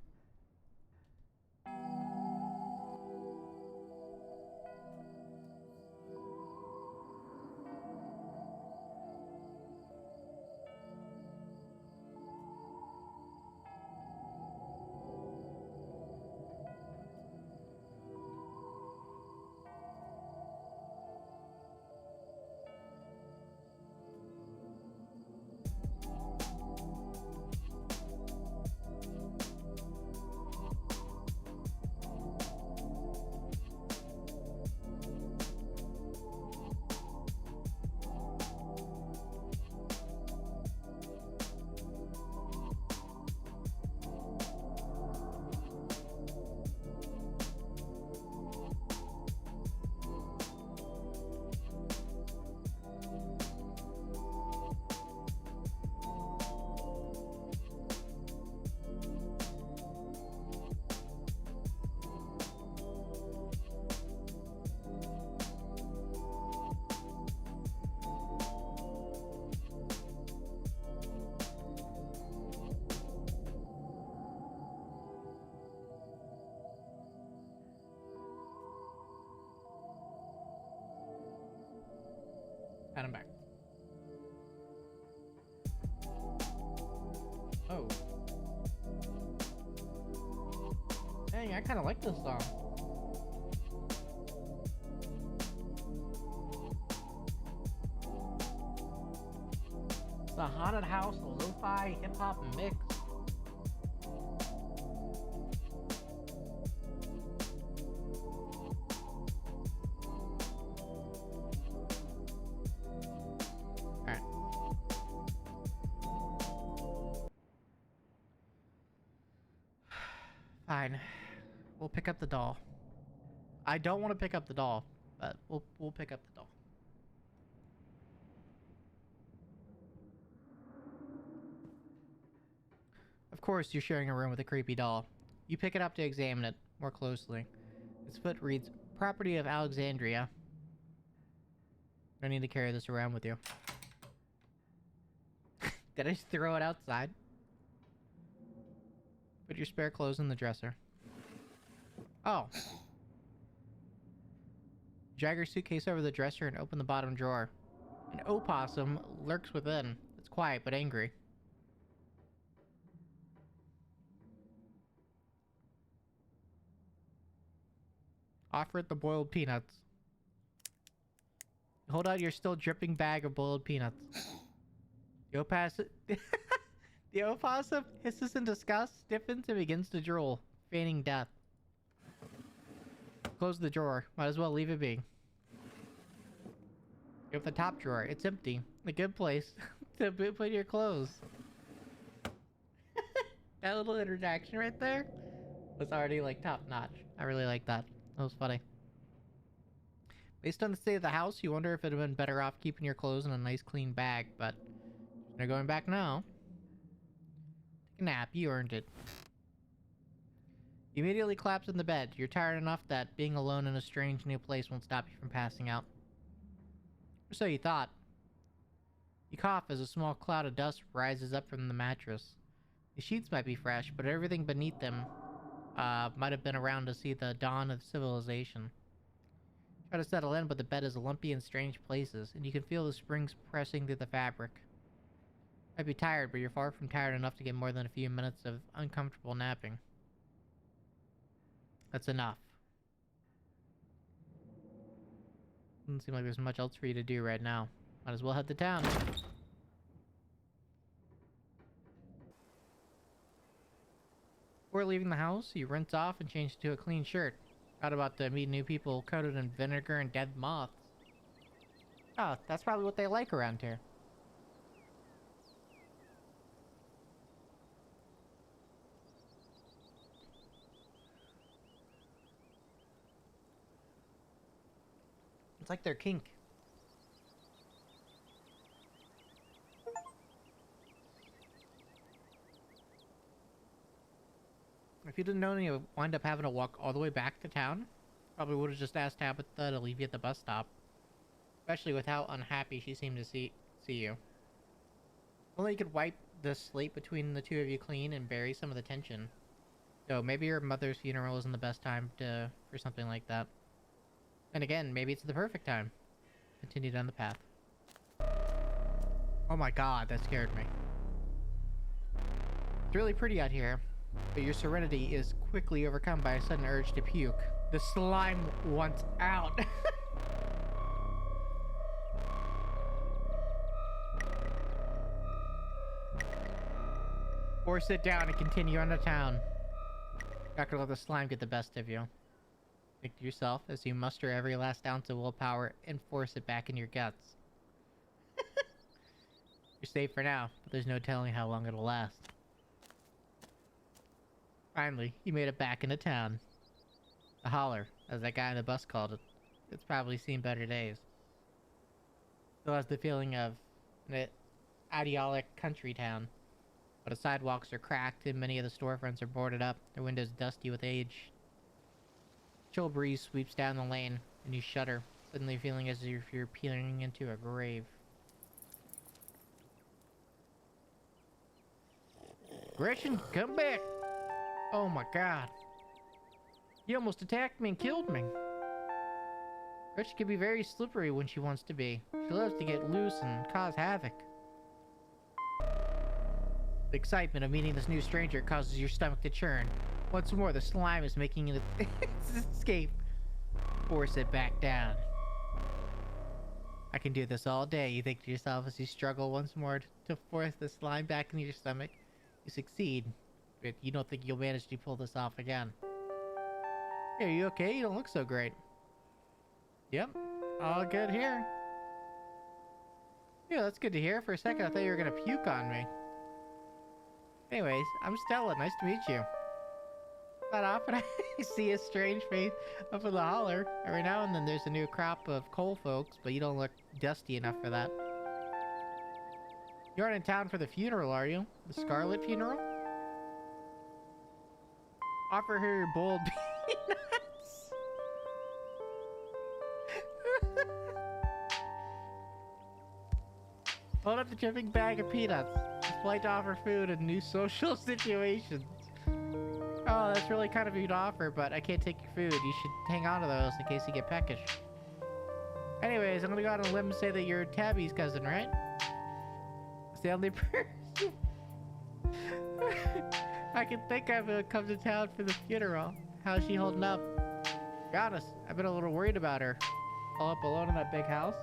And I'm back. Oh. Dang, I kind of like this song. It's a haunted house, a lo-fi hip-hop mix. Alright. Fine. We'll pick up the doll. I don't want to pick up the doll, but we'll pick up the doll. Of course, you're sharing a room with a creepy doll. You pick it up to examine it more closely. Its foot reads, "Property of Alexandria." I need to carry this around with you. Did I just throw it outside? Put your spare clothes in the dresser. Oh. Drag your suitcase over the dresser and open the bottom drawer. An opossum lurks within. It's quiet but angry. Offer it the boiled peanuts. Hold out your still dripping bag of boiled peanuts. The opossum hisses in disgust, stiffens, and begins to drool, feigning death. Close the drawer. Might as well leave it be. You have the top drawer. It's empty. A good place to put your clothes. That little interaction right there was already like top notch. I really like that. That was funny. Based on the state of the house, you wonder if it'd have been better off keeping your clothes in a nice clean bag, but they're going back now. Take a nap, you earned it. You immediately collapse in the bed. You're tired enough that being alone in a strange new place won't stop you from passing out. Or so you thought. You cough as a small cloud of dust rises up from the mattress. The sheets might be fresh, but everything beneath them might have been around to see the dawn of civilization. Try to settle in, but the bed is lumpy in strange places, and you can feel the springs pressing through the fabric. You might be tired, but you're far from tired enough to get more than a few minutes of uncomfortable napping. That's enough. Doesn't seem like there's much else for you to do right now. Might as well head to town. Before leaving the house, you rinse off and change to a clean shirt. Not about to meet new people coated in vinegar and dead moths. Oh, that's probably what they like around here. It's like their kink. If you didn't know you would wind up having to walk all the way back to town, probably would have just asked Tabitha to leave you at the bus stop. Especially with how unhappy she seemed to see you. If only you could wipe the slate between the two of you clean and bury some of the tension. So maybe your mother's funeral isn't the best time for something like that. And again, maybe it's the perfect time. Continue down the path. Oh my god, that scared me. It's really pretty out here, but your serenity is quickly overcome by a sudden urge to puke. The slime wants out. Or sit down and continue on to town. Not gonna let the slime get the best of you. Think to yourself as you muster every last ounce of willpower and force it back in your guts. You're safe for now, but there's no telling how long it'll last. Finally, you made it back into town. The holler, as that guy on the bus called it. It's probably seen better days. Still has the feeling of an idyllic country town. But the sidewalks are cracked and many of the storefronts are boarded up, their windows dusty with age. Chill breeze sweeps down the lane, and you shudder, suddenly feeling as if you're peering into a grave. Gretchen, come back! Oh my god. You almost attacked me and killed me. Gretchen can be very slippery when she wants to be. She loves to get loose and cause havoc. The excitement of meeting this new stranger causes your stomach to churn. Once more, the slime is making its escape. Force it back down. I can do this all day, you think to yourself as you struggle once more to force the slime back into your stomach. You succeed, but you don't think you'll manage to pull this off again. Hey, are you okay? You don't look so great. Yep, all good here. Yeah, that's good to hear. For a second, I thought you were gonna puke on me. Anyways, I'm Stella. Nice to meet you. Not often I see a strange face up in the holler. Every now and then there's a new crop of coal folks, but you don't look dusty enough for that. You aren't in town for the funeral, are you? The Scarlet funeral? Offer her your boiled peanuts. Hold up the dripping bag of peanuts. It's polite to offer food in new social situations. Oh, that's really kind of you to offer, but I can't take your food. You should hang on to those in case you get peckish. Anyways, I'm gonna go out on a limb and say that you're Tabby's cousin, right? It's the only person I can think of who comes to town for the funeral. How's she holding up? To be honest, I've been a little worried about her. All up alone in that big house.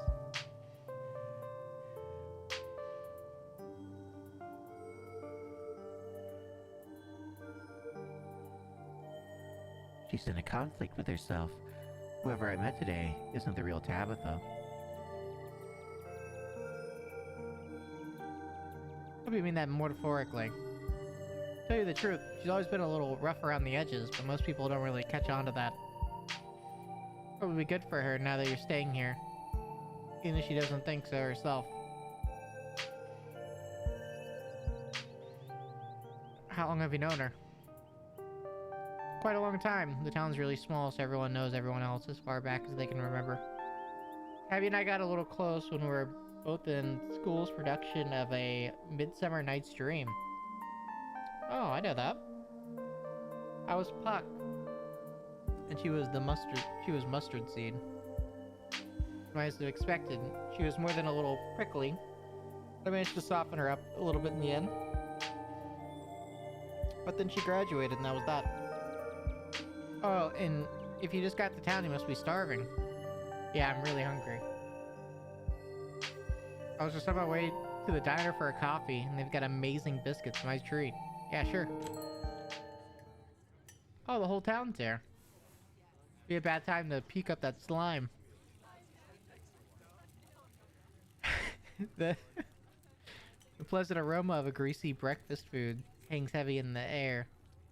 She's in a conflict with herself. Whoever I met today isn't the real Tabitha. Hope you mean that metaphorically. To tell you the truth, she's always been a little rough around the edges, but most people don't really catch on to that. Probably be good for her now that you're staying here. Even if she doesn't think so herself. How long have you known her? Quite a long time. The town's really small, so everyone knows everyone else as far back as they can remember. Abby and I got a little close when we were both in school's production of a Midsummer Night's Dream. Oh, I know that. I was Puck. And she was mustard seed. I as expected. She was more than a little prickly. I managed to soften her up a little bit in the end. But then she graduated and that was that. Oh, and if you just got to town, you must be starving. Yeah, I'm really hungry. I was just on my way to the diner for a coffee, and they've got amazing biscuits. My treat. Yeah, sure. Oh, the whole town's there. Be a bad time to peek up that slime. the pleasant aroma of a greasy breakfast food hangs heavy in the air.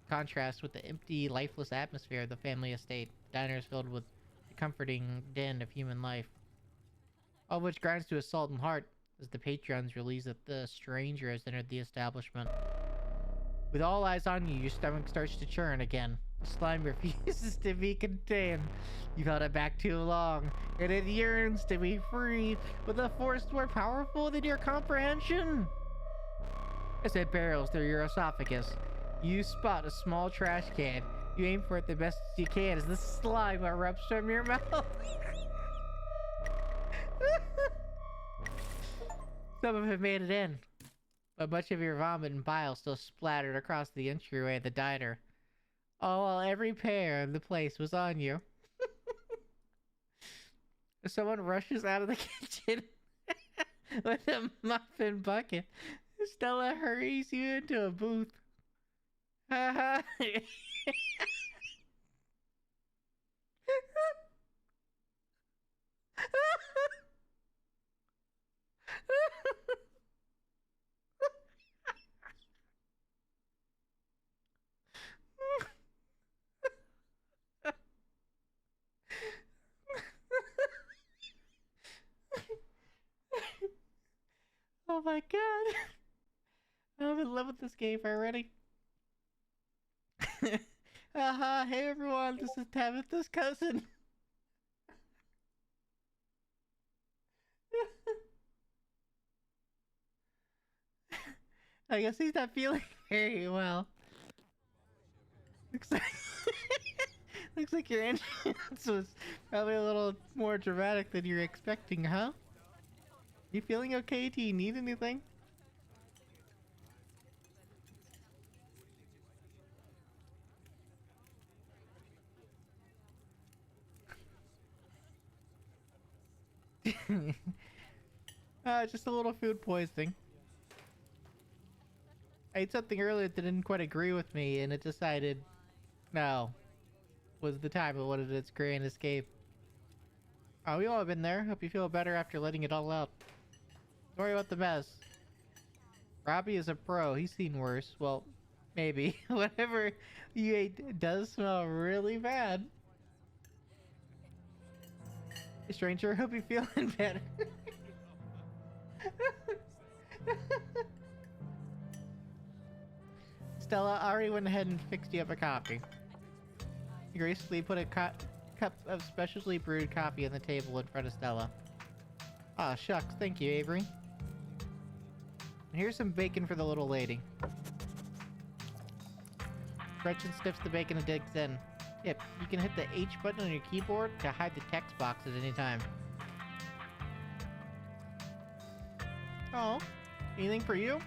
Contrast with the empty, lifeless atmosphere of the family estate. The diner is filled with the comforting din of human life. All of which grinds to a sullen heart as the patrons realize that the stranger has entered the establishment. With all eyes on you, your stomach starts to churn again. The slime refuses to be contained. You've held it back too long, and it yearns to be free with a force more powerful than your comprehension. As it barrels through your esophagus, you spot a small trash can. You aim for it the best you can as the slime erupts from your mouth. Some of it made it in, but much of your vomit and bile still splattered across the entryway of the diner. All while every pair of the place was on you. Someone rushes out of the kitchen with a muffin bucket. Stella hurries you into a booth. Haha. Oh my god. I'm in love with this game already. Haha, hey everyone, this is Tabitha's cousin. I guess he's not feeling very well. Looks like, looks like your entrance was probably a little more dramatic than you're expecting, huh? You feeling okay? Do you need anything? Just a little food poisoning. I ate something earlier that didn't quite agree with me, and it decided now was the time it wanted its grand escape. Oh, we all have been there. Hope you feel better after letting it all out. Don't worry about the mess. Robbie is a pro. He's seen worse. Well, maybe. Whatever you ate does smell really bad. Hey, stranger, hope you're feeling better. Stella already went ahead and fixed you up a coffee. You gracefully put a cup of specially brewed coffee on the table in front of Stella. Aw, shucks. Thank you, Avery. And here's some bacon for the little lady. Gretchen sniffs the bacon and digs in. Yep, you can hit the H button on your keyboard to hide the text box at any time. Oh, anything for you?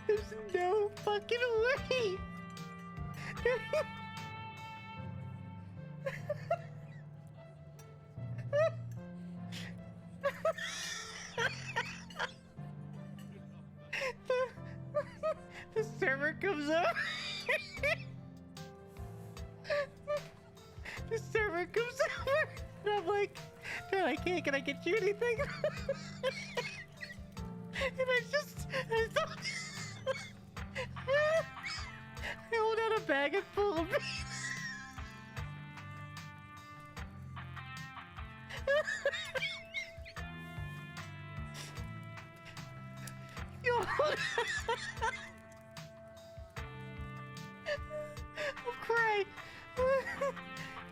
There's no fucking way! the server comes up. The server comes over, and I'm like, can I get you anything? And I thought. bag of full of Yo, I'm crying.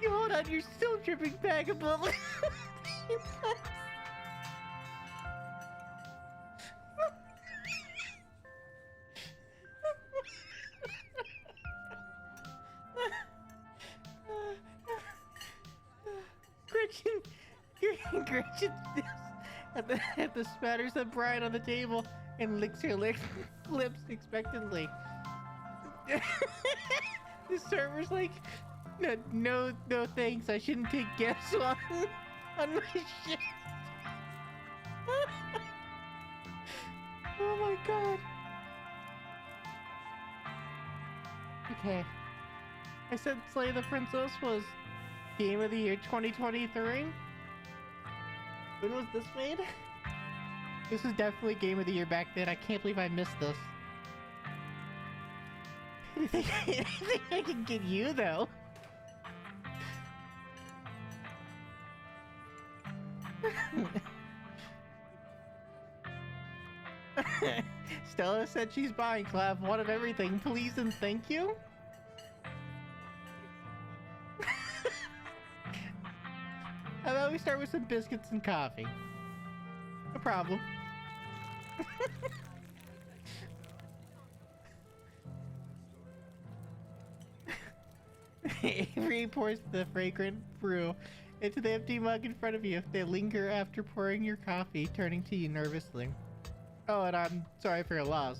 You hold on, you're still dripping bag of bullets. Gretchen, Gretchen at the spatters of brine on the table and licks her lips expectantly. The server's like, no thanks. I shouldn't take guests on my shit. Oh my god. Okay. I said Slay the Princess was Game of the Year 2023. When was this made? This was definitely Game of the Year back then. I can't believe I missed this. I think I can get you though. Stella said she's buying, so I have one of everything. Please and thank you. How about we start with some biscuits and coffee? No problem. Avery pours the fragrant brew into the empty mug in front of you. They linger after pouring your coffee, turning to you nervously. Oh, and I'm sorry for your loss.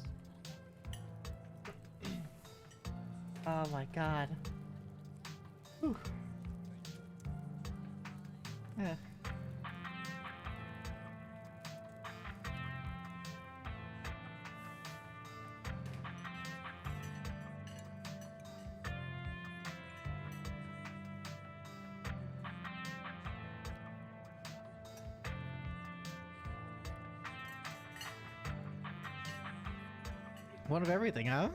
Oh my god. Whew. Yeah. One of everything, huh?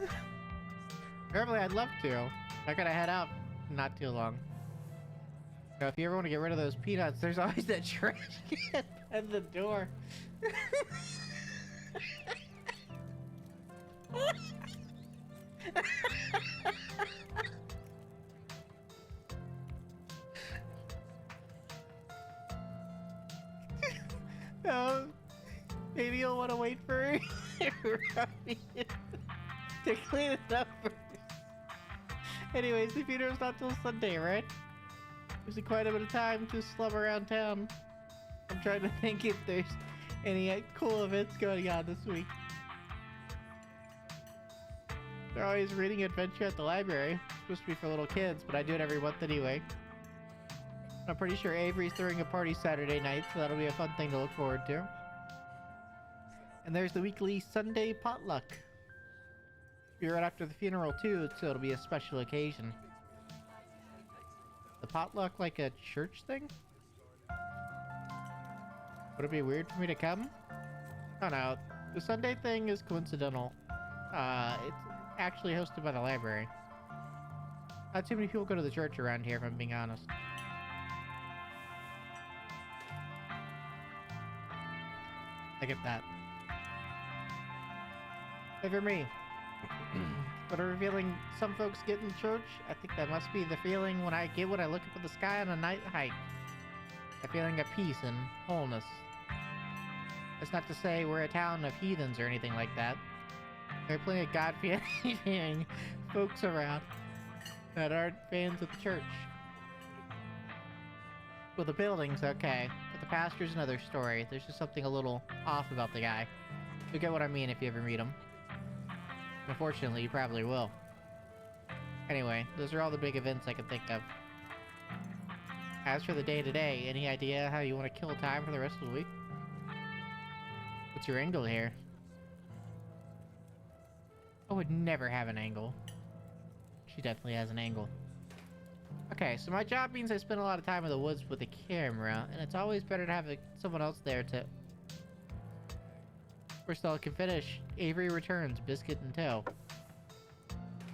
Apparently, I'd love to. I gotta head out not too long. So if you ever want to get rid of those peanuts, there's always that trash can at the door. Oh, maybe you'll want to wait for to clean it up first. Anyways, the funeral's not till Sunday, right? There's quite a bit of time to slum around town. I'm trying to think if there's any cool events going on this week. They're always reading Adventure at the Library. It's supposed to be for little kids, but I do it every month anyway. I'm pretty sure Avery's throwing a party Saturday night, so that'll be a fun thing to look forward to. And there's the weekly Sunday potluck. It'll be right after the funeral too, so it'll be a special occasion. The potluck like a church thing? Would it be weird for me to come? I don't know. The Sunday thing is coincidental. It's actually hosted by the library. Not too many people go to the church around here, if I'm being honest. Look at that. Hey, for me. Whatever feeling some folks get in church, I think that must be the feeling when I get when I look up at the sky on a night hike. A feeling of peace and wholeness. That's not to say we're a town of heathens or anything like that. There are plenty of God-fearing folks around that aren't fans of the church. Well, the building's okay, but the pastor's another story. There's just something a little off about the guy. You'll get what I mean if you ever meet him. Unfortunately, you probably will. Anyway, those are all the big events I can think of. As for the day-to-day, any idea how you want to kill time for the rest of the week? What's your angle here? I would never have an angle. She definitely has an angle. Okay, so my job means I spend a lot of time in the woods with a camera, and it's always better to have someone else there to... First all can finish. Avery returns, biscuit in tow.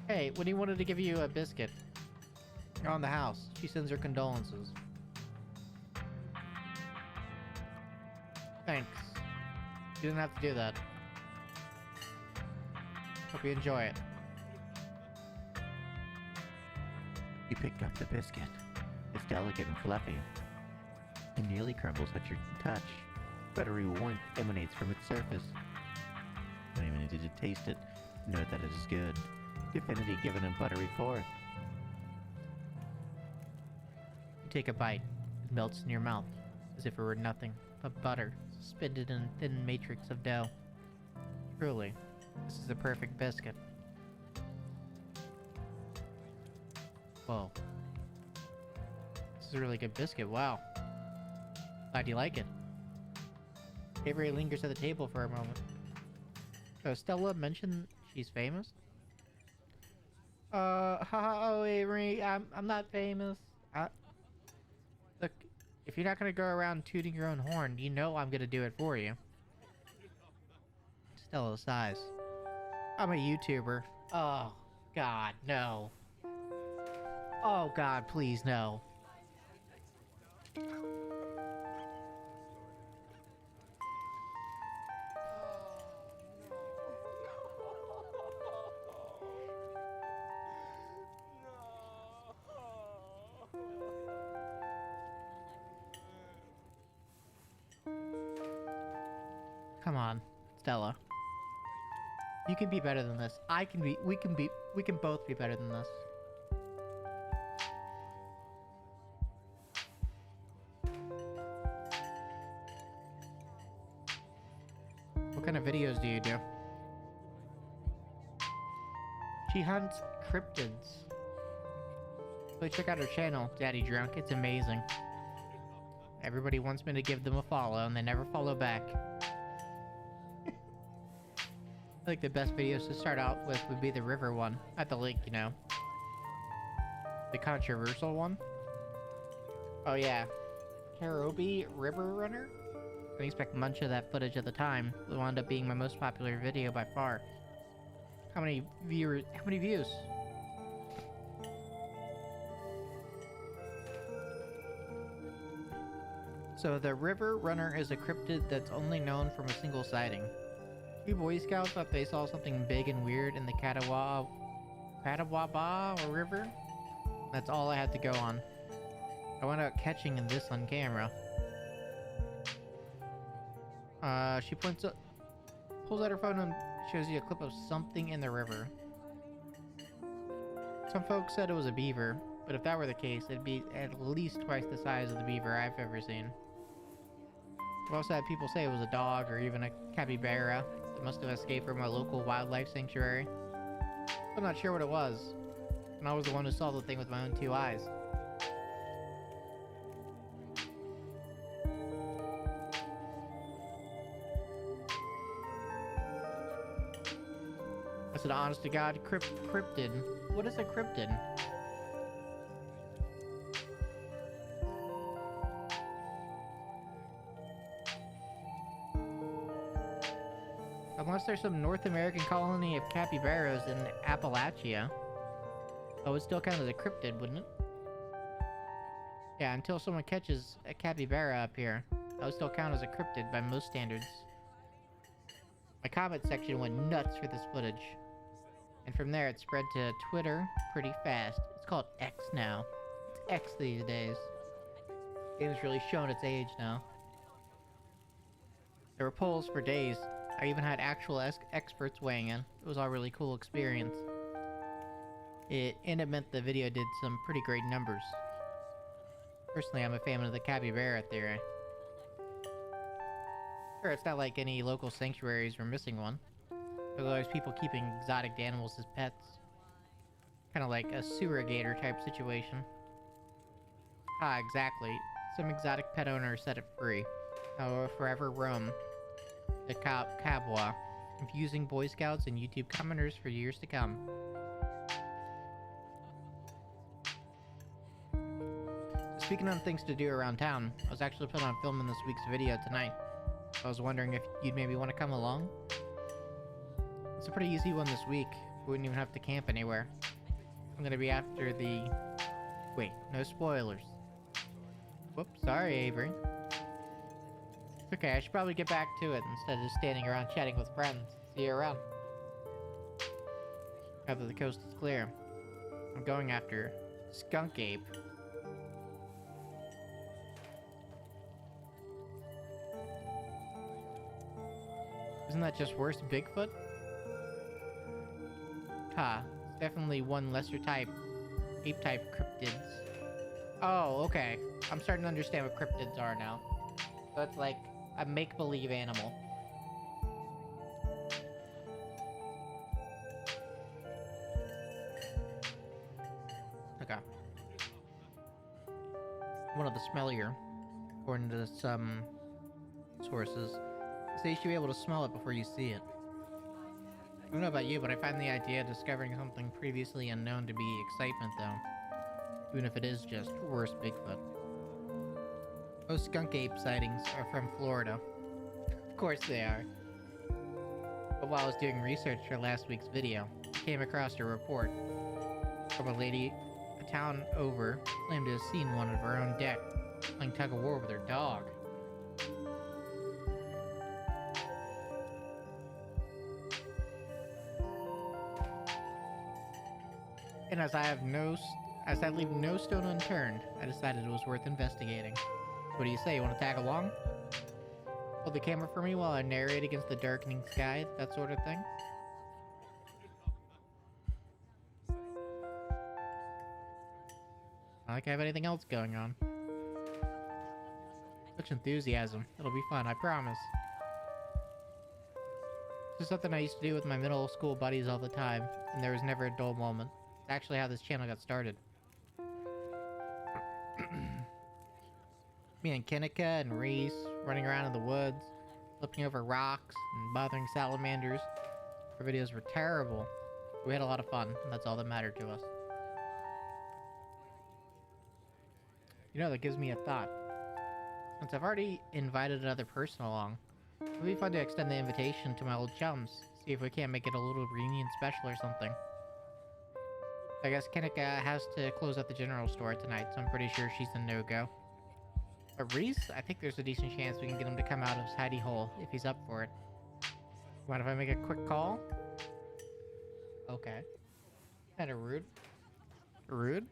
Hey, when he wanted to give you a biscuit. You're on the house. She sends her condolences. Thanks. You didn't have to do that. Hope you enjoy it. You pick up the biscuit. It's delicate and fluffy. It nearly crumbles at your touch. Buttery warmth emanates from its surface. Not even need to taste it. Note that it is good. Divinity given in buttery forth. You take a bite. It melts in your mouth, as if it were nothing but butter, suspended in a thin matrix of dough. Truly, this is a perfect biscuit. Whoa. This is a really good biscuit, wow. Glad you like it. Avery lingers at the table for a moment. So Stella mentioned she's famous? Oh Avery, I'm not famous. Look, if you're not gonna go around tooting your own horn, you know I'm gonna do it for you. Stella sighs. I'm a YouTuber. Oh, God, no. Oh, God, please, no. Come on, Stella. You can be better than this. We can both be better than this. What kind of videos do you do? She hunts cryptids. So check out her channel, Daddy Drunk. It's amazing. Everybody wants me to give them a follow, and they never follow back. I think the best videos to start out with would be the river one. I have the link, you know. The controversial one. Oh yeah. Karobi River Runner? I didn't expect much of that footage at the time. It wound up being my most popular video by far. How many views? So the River Runner is a cryptid that's only known from a single sighting. Two Boy Scouts thought they saw something big and weird in the Catawba River. That's all I had to go on. I went out catching this on camera. She pulls out her phone and shows you a clip of something in the river. Some folks said it was a beaver, but if that were the case, it'd be at least twice the size of the beaver I've ever seen. I've also had people say it was a dog or even a capybara that must have escaped from a local wildlife sanctuary. I'm not sure what it was, and I was the one who saw the thing with my own two eyes. I said, honest to God, cryptid. What is a cryptid? Unless there's some North American colony of capybaras in Appalachia. Oh, it would still count as a cryptid, wouldn't it? Yeah, until someone catches a capybara up here, that would still count as a cryptid by most standards. My comment section went nuts for this footage. And from there it spread to Twitter pretty fast. It's called X now. It's X these days. The game's really shown its age now. There were polls for days. I even had actual experts weighing in. It was all a really cool experience. It meant the video did some pretty great numbers. Personally, I'm a fan of the capybara theory. Sure, it's not like any local sanctuaries were missing one. There's always people keeping exotic animals as pets. Kind of like a surrogator type situation. Ah, exactly. Some exotic pet owner set it free. Now it will forever roam the Cabwa, confusing Boy Scouts and YouTube commenters for years to come. Speaking on things to do around town, I was actually planning on filming this week's video tonight. I was wondering if you'd maybe want to come along. It's a pretty easy one this week. We wouldn't even have to camp anywhere. I'm gonna be after the... Wait, no spoilers. Whoops, sorry, Avery. It's okay, I should probably get back to it instead of just standing around chatting with friends. See you around. Now that the coast is clear, I'm going after Skunk Ape. Isn't that just worse than Bigfoot? Ha, it's definitely one lesser type, ape-type cryptids. Oh, okay. I'm starting to understand what cryptids are now. So it's like a make-believe animal. Okay. One of the smellier, according to some sources. Say you should be able to smell it before you see it. I don't know about you, but I find the idea of discovering something previously unknown to be excitement, though. Even if it is just worse Bigfoot. Most skunk ape sightings are from Florida. Of course they are. But while I was doing research for last week's video, I came across a report from a lady a town over claimed to have seen one of her own deck playing tug-of-war with her dog. And as I leave no stone unturned, I decided it was worth investigating. What do you say? You want to tag along? Hold the camera for me while I narrate against the darkening sky, that sort of thing? Not like I have anything else going on. Such enthusiasm. It'll be fun, I promise. This is something I used to do with my middle school buddies all the time, and there was never a dull moment. It's actually how this channel got started. Me and Kennica and Reese running around in the woods, flipping over rocks and bothering salamanders. Our videos were terrible. We had a lot of fun, and that's all that mattered to us. You know, that gives me a thought. Since I've already invited another person along, it would be fun to extend the invitation to my old chums, see if we can't make it a little reunion special or something. I guess Kennica has to close at the general store tonight, so I'm pretty sure she's a no-go. But Reese, I think there's a decent chance we can get him to come out of his hidey hole if he's up for it. Mind if I make a quick call? Okay. Kinda rude. Rude?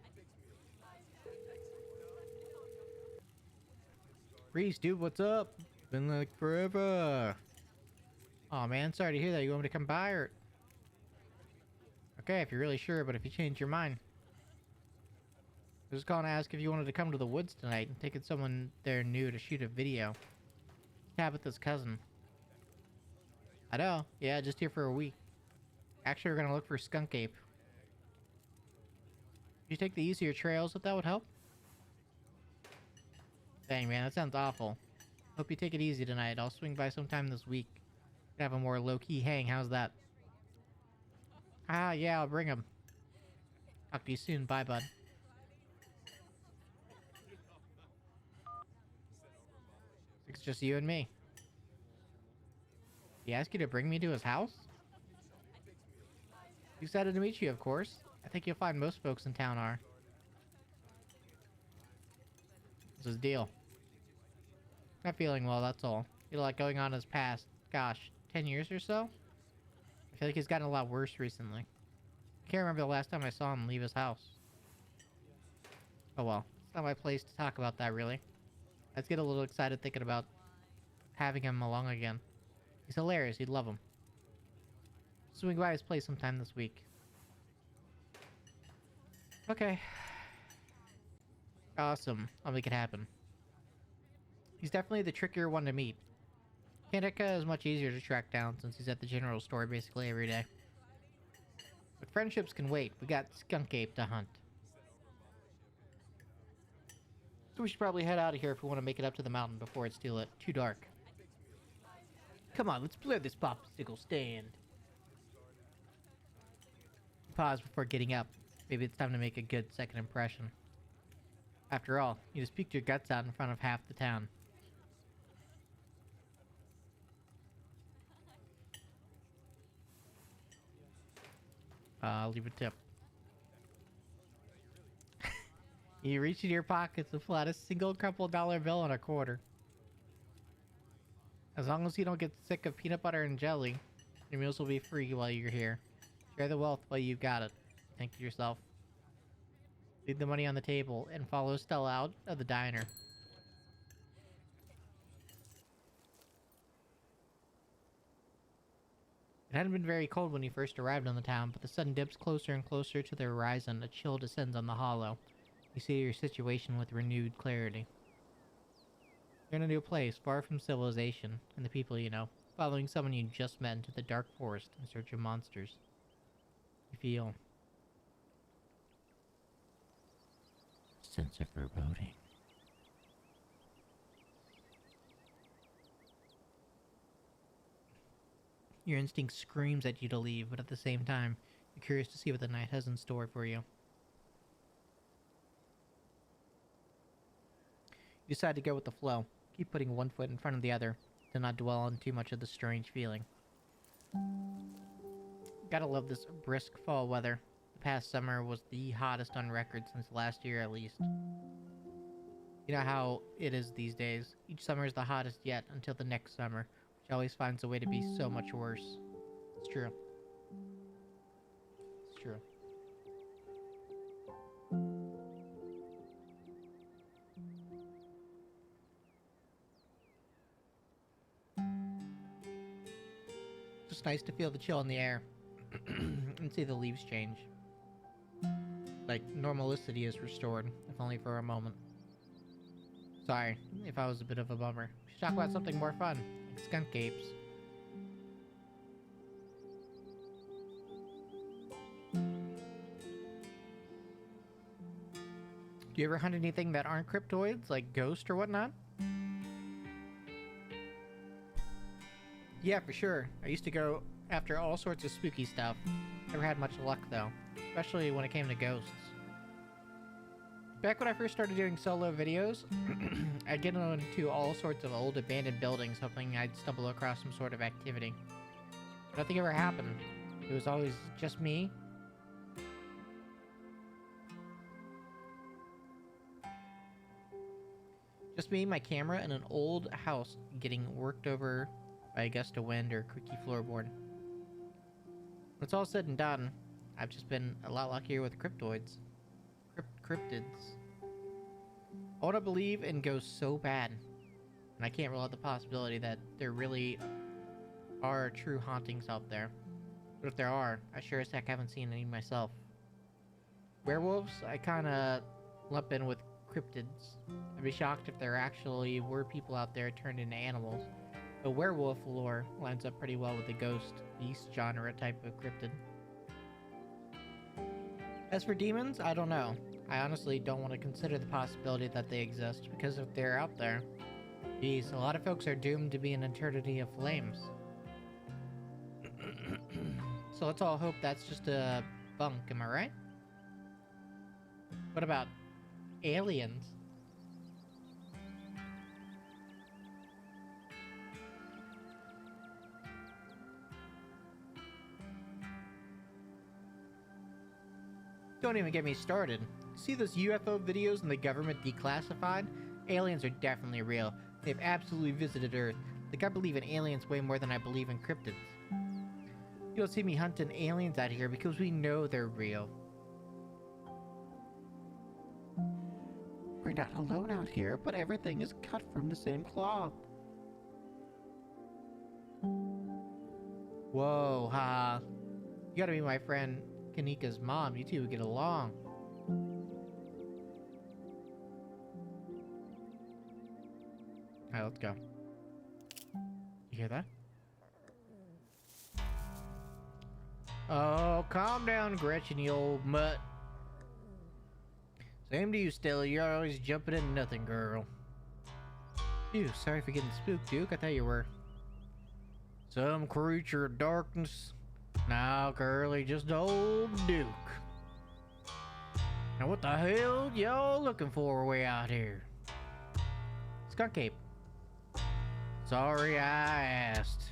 Reese, dude, what's up? Been like forever. Aw, man, sorry to hear that. You want me to come by, or... Okay, if you're really sure, but if you change your mind. I was calling to ask if you wanted to come to the woods tonight and taking someone there new to shoot a video. Tabitha's cousin. I know, yeah, just here for a week. Actually, we're gonna look for Skunk Ape. Could you take the easier trails if that would help? Dang, man, that sounds awful. Hope you take it easy tonight. I'll swing by sometime this week. Have a more low-key hang, how's that? Ah, yeah, I'll bring him. Talk to you soon, bye, bud. It's just you and me. He asked you to bring me to his house? Excited to meet you, of course. I think you'll find most folks in town are. What's his deal? Not feeling well, that's all. He had a lot going on in his past. Gosh, 10 years or so? I feel like he's gotten a lot worse recently. I can't remember the last time I saw him leave his house. Oh well, it's not my place to talk about that, really. Let's get a little excited thinking about having him along again. He's hilarious, you'd love him. Swing by his place sometime this week. Okay. Awesome, I'll make it happen. He's definitely the trickier one to meet. Kennica is much easier to track down since he's at the general store basically every day. But friendships can wait. We got Skunk Ape to hunt. So we should probably head out of here if we want to make it up to the mountain before it's too dark. Come on, let's blur this popsicle stand. Pause before getting up. Maybe it's time to make a good second impression. After all, you just peeked your guts out in front of half the town. Leave a tip. You reach into your pockets and pull out a single crumpled dollar bill and a quarter. As long as you don't get sick of peanut butter and jelly, your meals will be free while you're here. Share the wealth while you've got it. Think to yourself. Leave the money on the table and follow Stella out of the diner. It hadn't been very cold when you first arrived on the town, but the sun dips closer and closer to the horizon. A chill descends on the hollow. You see your situation with renewed clarity. You're in a new place, far from civilization and the people you know, following someone you just met into the dark forest in search of monsters. You feel Sense of foreboding. your instinct screams at you to leave, but at the same time, you're curious to see what the night has in store for you. You decide to go with the flow. Keep putting one foot in front of the other, to not dwell on too much of the strange feeling. Gotta love this brisk fall weather. The past summer was the hottest on record since last year at least. You know how it is these days. Each summer is the hottest yet until the next summer, which always finds a way to be so much worse. It's true. It's true. Just nice to feel the chill in the air and see the leaves change. Like normalicity is restored, if only for a moment. Sorry if I was a bit of a bummer. We should talk about something more fun, like skunk apes. Do you ever hunt anything that aren't cryptoids, like ghosts or whatnot? Yeah, for sure. I used to go after all sorts of spooky stuff. Never had much luck, though. Especially when it came to ghosts. Back when I first started doing solo videos, I'd get into all sorts of old abandoned buildings hoping I'd stumble across some sort of activity. But nothing ever happened. It was always just me. Just me, my camera, and an old house getting worked over by a gust of wind or creaky floorboard. When it's all said and done, I've just been a lot luckier with cryptoids. Cryptids. I want to believe in ghosts so bad, and I can't rule out the possibility that there really are true hauntings out there. But if there are, I sure as heck haven't seen any myself. Werewolves, I kinda lump in with cryptids. I'd be shocked if there actually were people out there turned into animals. The werewolf lore lines up pretty well with the ghost, beast genre type of cryptid. As for demons, I don't know. I honestly don't want to consider the possibility that they exist, because if they're out there, geez, a lot of folks are doomed to be an eternity of flames. So let's all hope that's just a bunk, am I right? What about aliens? Don't even get me started. See those UFO videos in the government declassified? Aliens are definitely real. They've absolutely visited Earth. Like, I believe in aliens way more than I believe in cryptids. You don't see me hunting aliens out here because we know they're real. We're not alone out here, but everything is cut from the same cloth. Whoa, ha. You gotta be my friend Kanika's mom. You two would get along. Alright, let's go. You hear that? Oh, calm down, Gretchen, you old mutt. Same to you, Stella. You're always jumping into nothing, girl. Ew, sorry for getting spooked, Duke. I thought you were some creature of darkness. Now, girlie, just old Duke. Now, what the hell y'all looking for way out here? Skunk ape. Sorry I asked.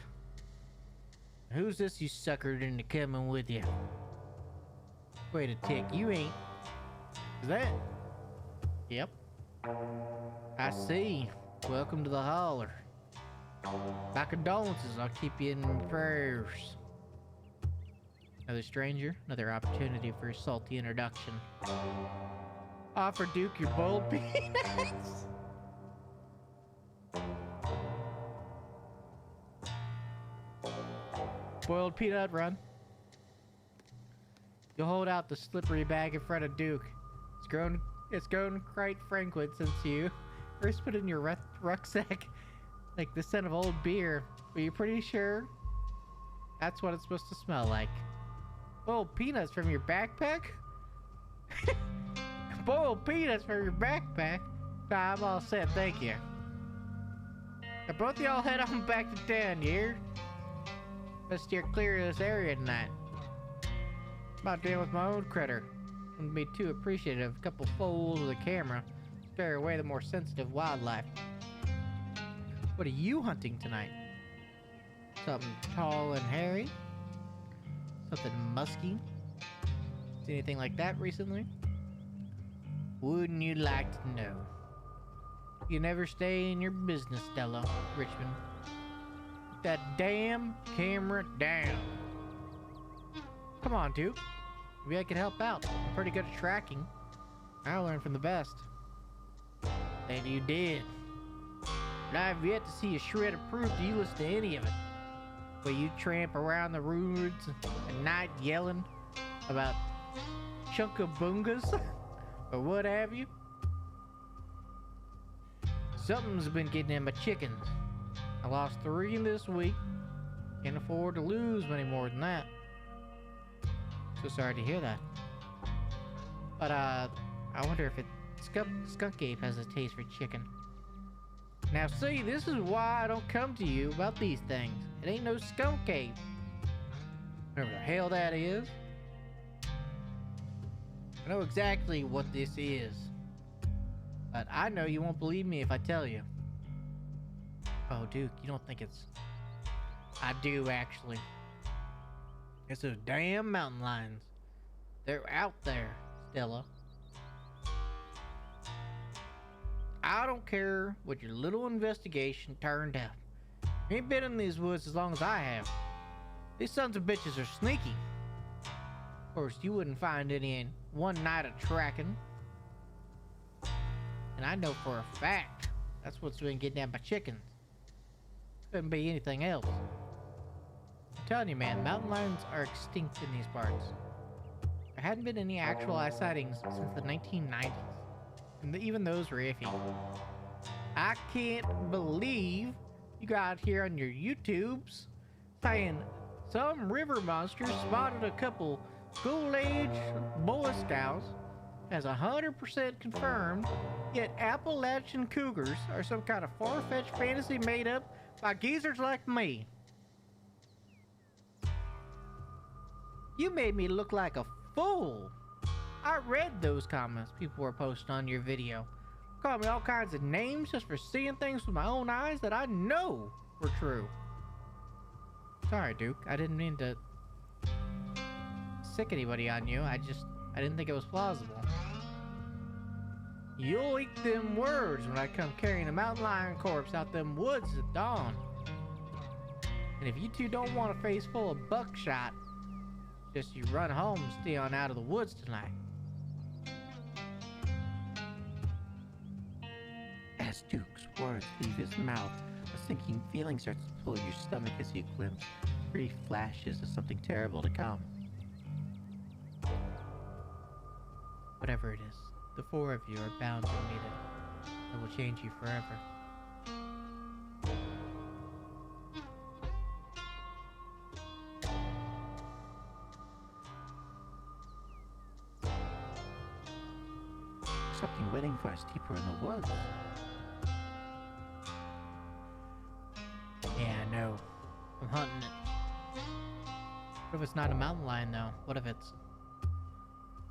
Who's this you suckered into coming with you? Wait a tick, you ain't. Is that? Yep. I see. Welcome to the holler. My condolences, I'll keep you in my prayers. Another stranger, another opportunity for a salty introduction. Offer Duke your boiled peanuts. Boiled peanut run. You'll hold out the slippery bag in front of Duke. It's grown quite frequent since you first put it in your rucksack like the scent of old beer. But you're pretty sure that's what it's supposed to smell like. Boiled peanuts from your backpack? Boiled peanuts from your backpack? Nah, I'm all set, thank you. Now both of y'all head on back to town, you hear? Let's steer clear of this area tonight. About dealing with my own critter. Wouldn't be too appreciative of a couple folds of the camera. Scare away the more sensitive wildlife. What are you hunting tonight? Something tall and hairy? Something musky? See anything like that recently? Wouldn't you like to know? You never stay in your business, Stella, Richmond. Put that damn camera down. Come on, Duke. Maybe I can help out. I'm pretty good at tracking. I learned from the best. And you did. But I've yet to see a shred of proof to you listen to any of it. Where you tramp around the woods at night yelling about chunkabungas or what have you. Something's been getting in my chickens. I lost 3 in this week. Can't afford to lose many more than that. So sorry to hear that. But I wonder if Skunk Ape has a taste for chicken. Now see, this is why I don't come to you about these things. It ain't no Skunk Ape. Whatever the hell that is. I know exactly what this is. But I know you won't believe me if I tell you. Oh, Duke, you don't think it's... I do, actually. It's those damn mountain lions. They're out there, Stella. I don't care what your little investigation turned out. You ain't been in these woods as long as I have. These sons of bitches are sneaky. Of course, you wouldn't find any in one night of tracking. And I know for a fact that's what's been getting at my chickens. Couldn't be anything else. I'm telling you, man, mountain lions are extinct in these parts. There hadn't been any actual eye sightings since the 1990s. And even those were iffy. I can't believe you got here on your YouTubes saying some river monster spotted a couple school-age Boy Scouts as 100% confirmed, yet Appalachian cougars are some kind of far-fetched fantasy made up by geezers like me. You made me look like a fool. I read those comments people were posting on your video. Called me all kinds of names just for seeing things with my own eyes that I know were true. Sorry, Duke. I didn't mean to sick anybody on you. I didn't think it was plausible. You'll eat them words when I come carrying a mountain lion corpse out them woods at dawn. And if you two don't want a face full of buckshot, just you run home and stay on out of the woods tonight. As Duke's words leave his mouth, a sinking feeling starts to pull your stomach as you glimpse brief flashes of something terrible to come. Whatever it is, the 4 of you are bound to meet it. It will change you forever. Something waiting for us deeper in the woods. Yeah, I know. I'm hunting it. What if it's not a mountain lion, though? What if it's...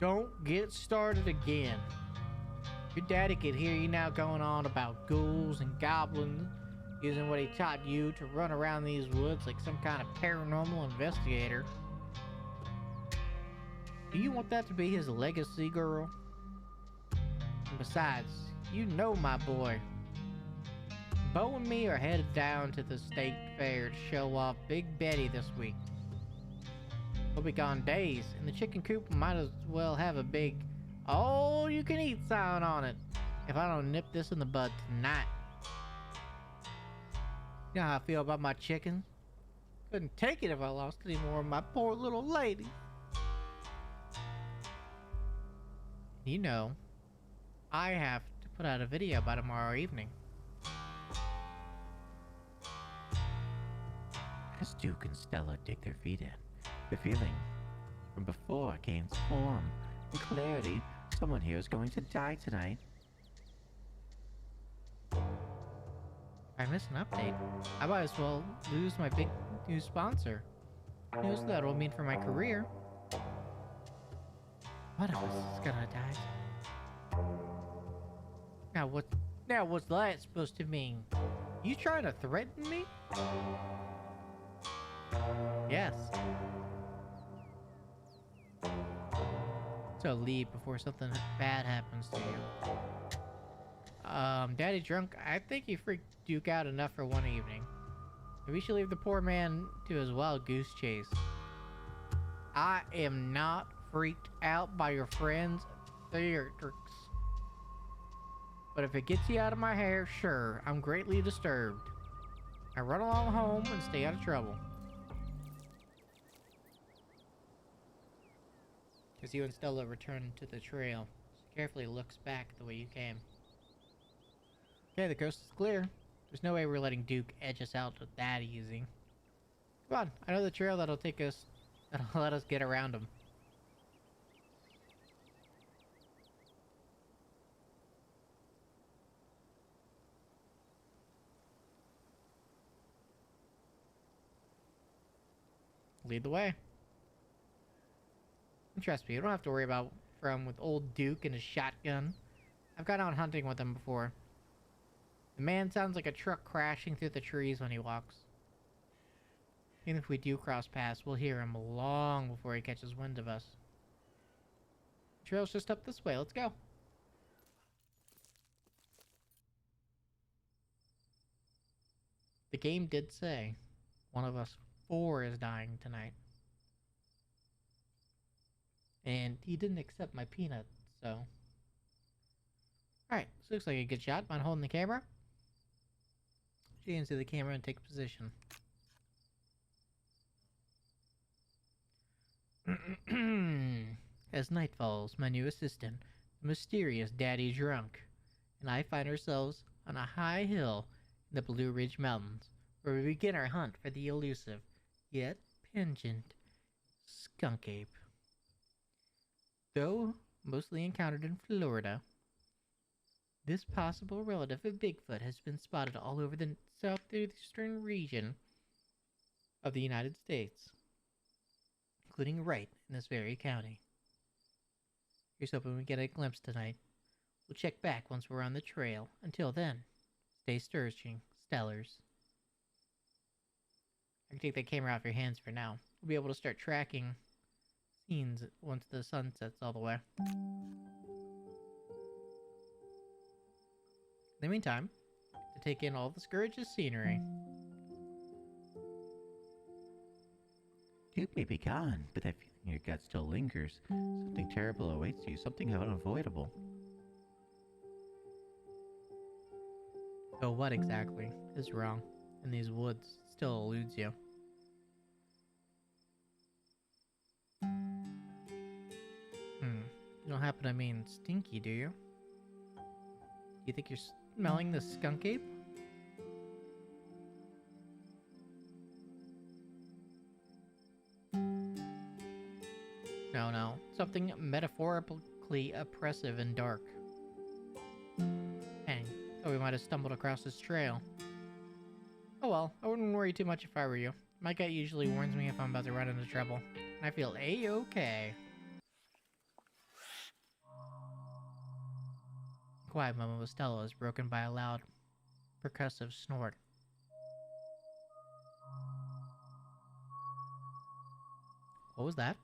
Don't get started again. Your daddy could hear you now going on about ghouls and goblins, using what he taught you to run around these woods like some kind of paranormal investigator. Do you want that to be his legacy, girl? And besides, you know my boy. Bo and me are headed down to the state fair to show off Big Betty this week. We'll be gone days, and the chicken coop might as well have a big all-you-can-eat sign on it if I don't nip this in the bud tonight. You know how I feel about my chickens? Couldn't take it if I lost any more of my poor little lady. You know, I have to put out a video by tomorrow evening. As Duke and Stella dig their feet in, the feeling from before gains form and clarity. Someone here is going to die tonight. If I miss an update, I might as well lose my big new sponsor. Who knows what that will mean for my career? One of us is gonna die. Now what's that supposed to mean? You trying to threaten me? Yes. So leave before something bad happens to you. Daddy Drunk, I think you freaked Duke out enough for one evening. Maybe we should leave the poor man to his wild goose chase. I am not freaked out by your friend's theatrics. But if it gets you out of my hair, sure, I'm greatly disturbed. I run along home and stay out of trouble. As you and Stella return to the trail, she carefully looks back the way you came. Okay, the coast is clear. There's no way we're letting Duke edge us out that easy. Come on, I know the trail that'll let us get around him. Lead the way. And trust me, you don't have to worry about with old Duke and his shotgun. I've gone out hunting with him before. The man sounds like a truck crashing through the trees when he walks. Even if we do cross paths, we'll hear him long before he catches wind of us. The trail's just up this way. Let's go. The game did say one of us 4 is dying tonight. And he didn't accept my peanut, so... Alright, this looks like a good shot. Mind holding the camera? She into the camera and take position. As night falls, my new assistant, the mysterious Daddy Drunk, and I find ourselves on a high hill in the Blue Ridge Mountains, where we begin our hunt for the elusive, yet pungent, skunk ape. Though mostly encountered in Florida, this possible relative of Bigfoot has been spotted all over the southeastern region of the United States, including right in this very county. Here's hoping we get a glimpse tonight. We'll check back once we're on the trail. Until then, stay searching, Stellars. I can take that camera off your hands for now. We'll be able to start tracking scenes once the sun sets all the way. In the meantime, to take in all the Scourge's scenery. Duke may be gone, but that feeling in your gut still lingers. Something terrible awaits you, something unavoidable. So what exactly is wrong in these woods still eludes you? You don't happen to mean stinky, do you? Do you think you're smelling the skunk ape? No. Something metaphorically oppressive and dark. Dang, thought we might have stumbled across this trail. Oh well, I wouldn't worry too much if I were you. My gut usually warns me if I'm about to run into trouble. And I feel A-okay. The quiet moment with Stella is broken by a loud, percussive snort. What was that?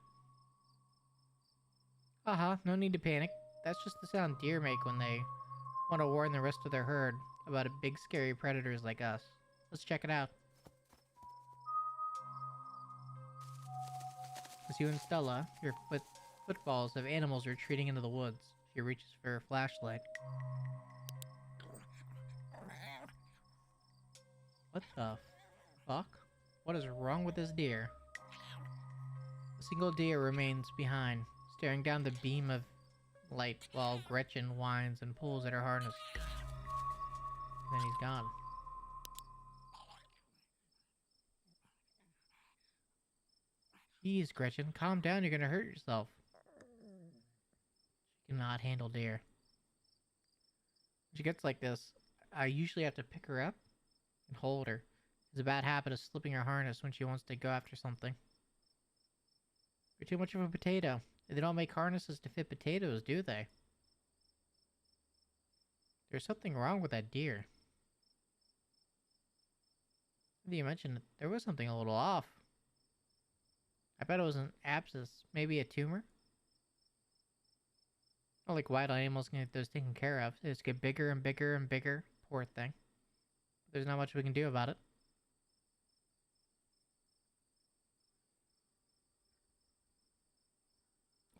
Haha, no need to panic. That's just the sound deer make when they want to warn the rest of their herd about big scary predators like us. Let's check it out. As you and Stella, your footfalls of animals retreating into the woods. She reaches for her flashlight. What the fuck? What is wrong with this deer? A single deer remains behind, staring down the beam of light while Gretchen whines and pulls at her harness. And then he's gone. Jeez, Gretchen, calm down, you're gonna hurt yourself. She cannot handle deer. When she gets like this, I usually have to pick her up and hold her. It's a bad habit of slipping her harness when she wants to go after something. You're too much of a potato. They don't make harnesses to fit potatoes, do they? There's something wrong with that deer. Now that you mentioned it, there was something a little off. I bet it was an abscess, maybe a tumor. Not like wild animals can get those taken care of. They just get bigger and bigger and bigger. Poor thing. But there's not much we can do about it.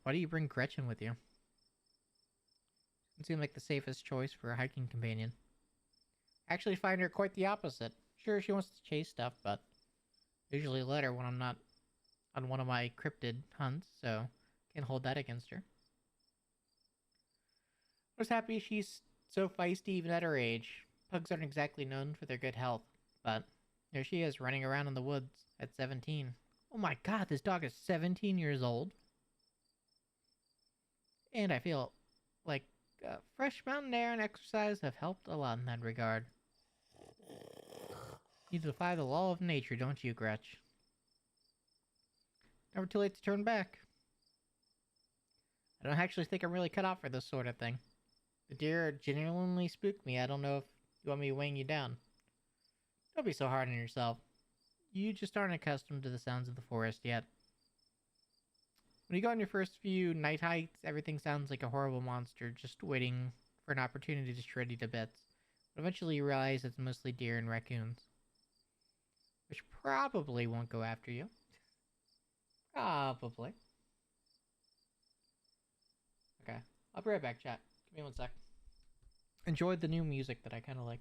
Why do you bring Gretchen with you? It seemed like the safest choice for a hiking companion. I actually find her quite the opposite. Sure, she wants to chase stuff, but I usually let her when I'm not on one of my cryptid hunts, so can't hold that against her. I was happy she's so feisty even at her age. Pugs aren't exactly known for their good health, but there she is running around in the woods at 17. Oh my god, this dog is 17 years old. And I feel like fresh mountain air and exercise have helped a lot in that regard. You defy the law of nature, don't you, Gretch? Never too late to turn back. I don't actually think I'm really cut out for this sort of thing. The deer genuinely spook me. I don't know if you want me weighing you down. Don't be so hard on yourself. You just aren't accustomed to the sounds of the forest yet. When you go on your first few night hikes, everything sounds like a horrible monster just waiting for an opportunity to shred you to bits. But eventually you realize it's mostly deer and raccoons. Which probably won't go after you. Probably. Okay. I'll be right back, chat. Give me 1 sec. Enjoyed the new music that I kind of like.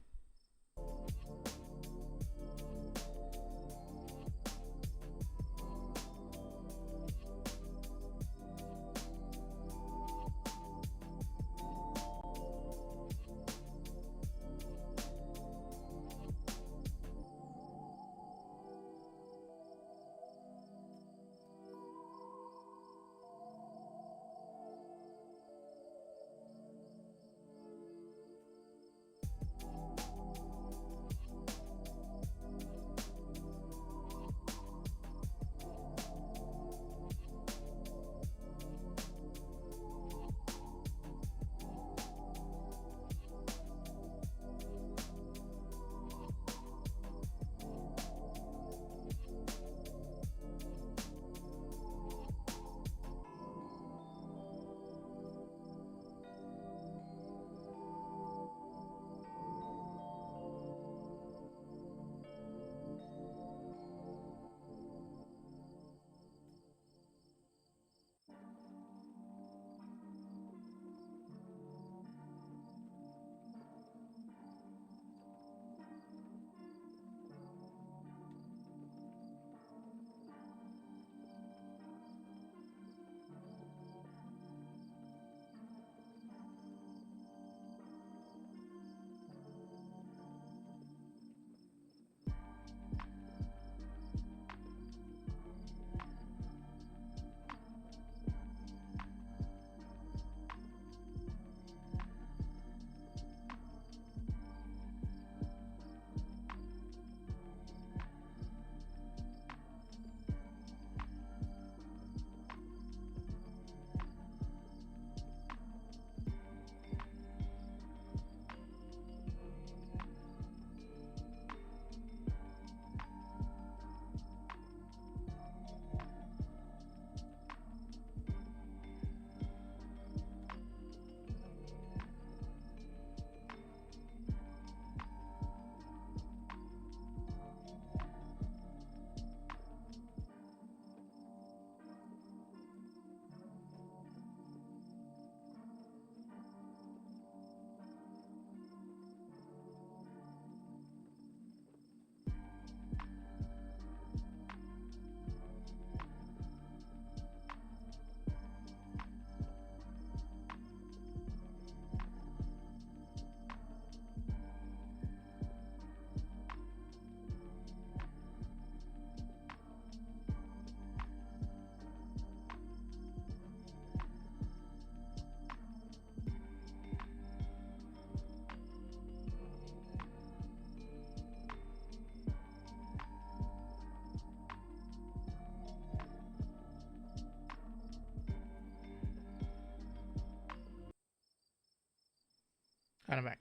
Kind of back.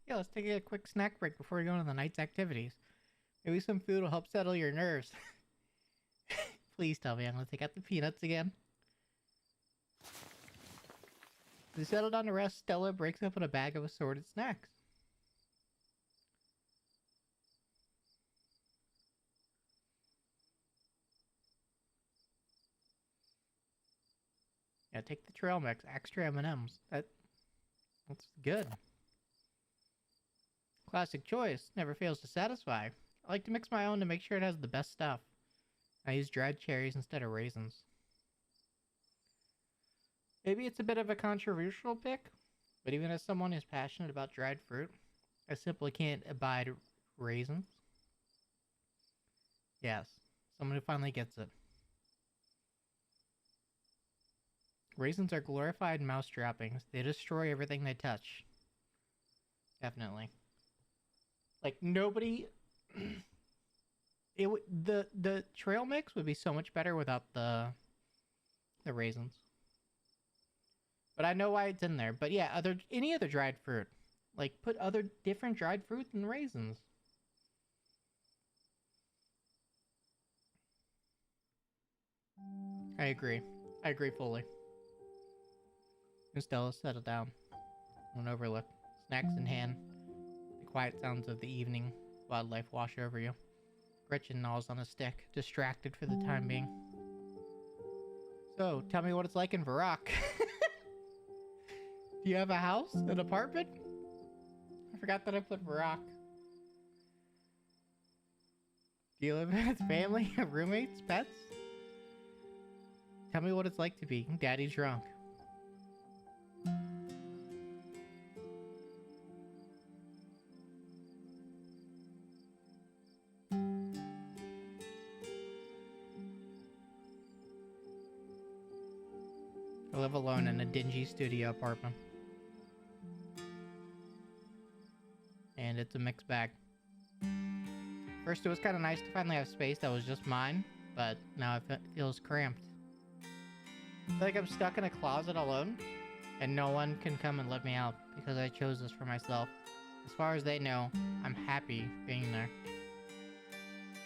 Yeah, let's take a quick snack break before we go on to the night's activities. Maybe some food will help settle your nerves. Please tell me I'm gonna take out the peanuts again. As we settle down to rest, Stella breaks open a bag of assorted snacks. Yeah, take the trail mix, extra M&Ms. That's good. Classic choice, never fails to satisfy. I like to mix my own to make sure it has the best stuff. I use dried cherries instead of raisins. Maybe it's a bit of a controversial pick, but even as someone who's passionate about dried fruit, I simply can't abide raisins. Yes, someone who finally gets it. Raisins are glorified mouse droppings. They destroy everything they touch. Definitely. Like nobody the trail mix would be so much better without the raisins. But I know why it's in there. But yeah, any other dried fruit. Like put other different dried fruit than raisins. I agree. I agree fully. And Stella settled down on an overlook, snacks in hand. The quiet sounds of the evening wildlife wash over you. Gretchen gnaws on a stick, distracted for the time being. So, tell me what it's like in Varrock. Do you have a house? An apartment? I forgot that I put Varrock. Do you live with family, roommates, pets? Tell me what it's like to be daddy drunk. I live alone in a dingy studio apartment. And it's a mixed bag. First, it was kind of nice to finally have space that was just mine, but now it feels cramped. I feel like I'm stuck in a closet alone, and no one can come and let me out because I chose this for myself. As far as they know, I'm happy being there.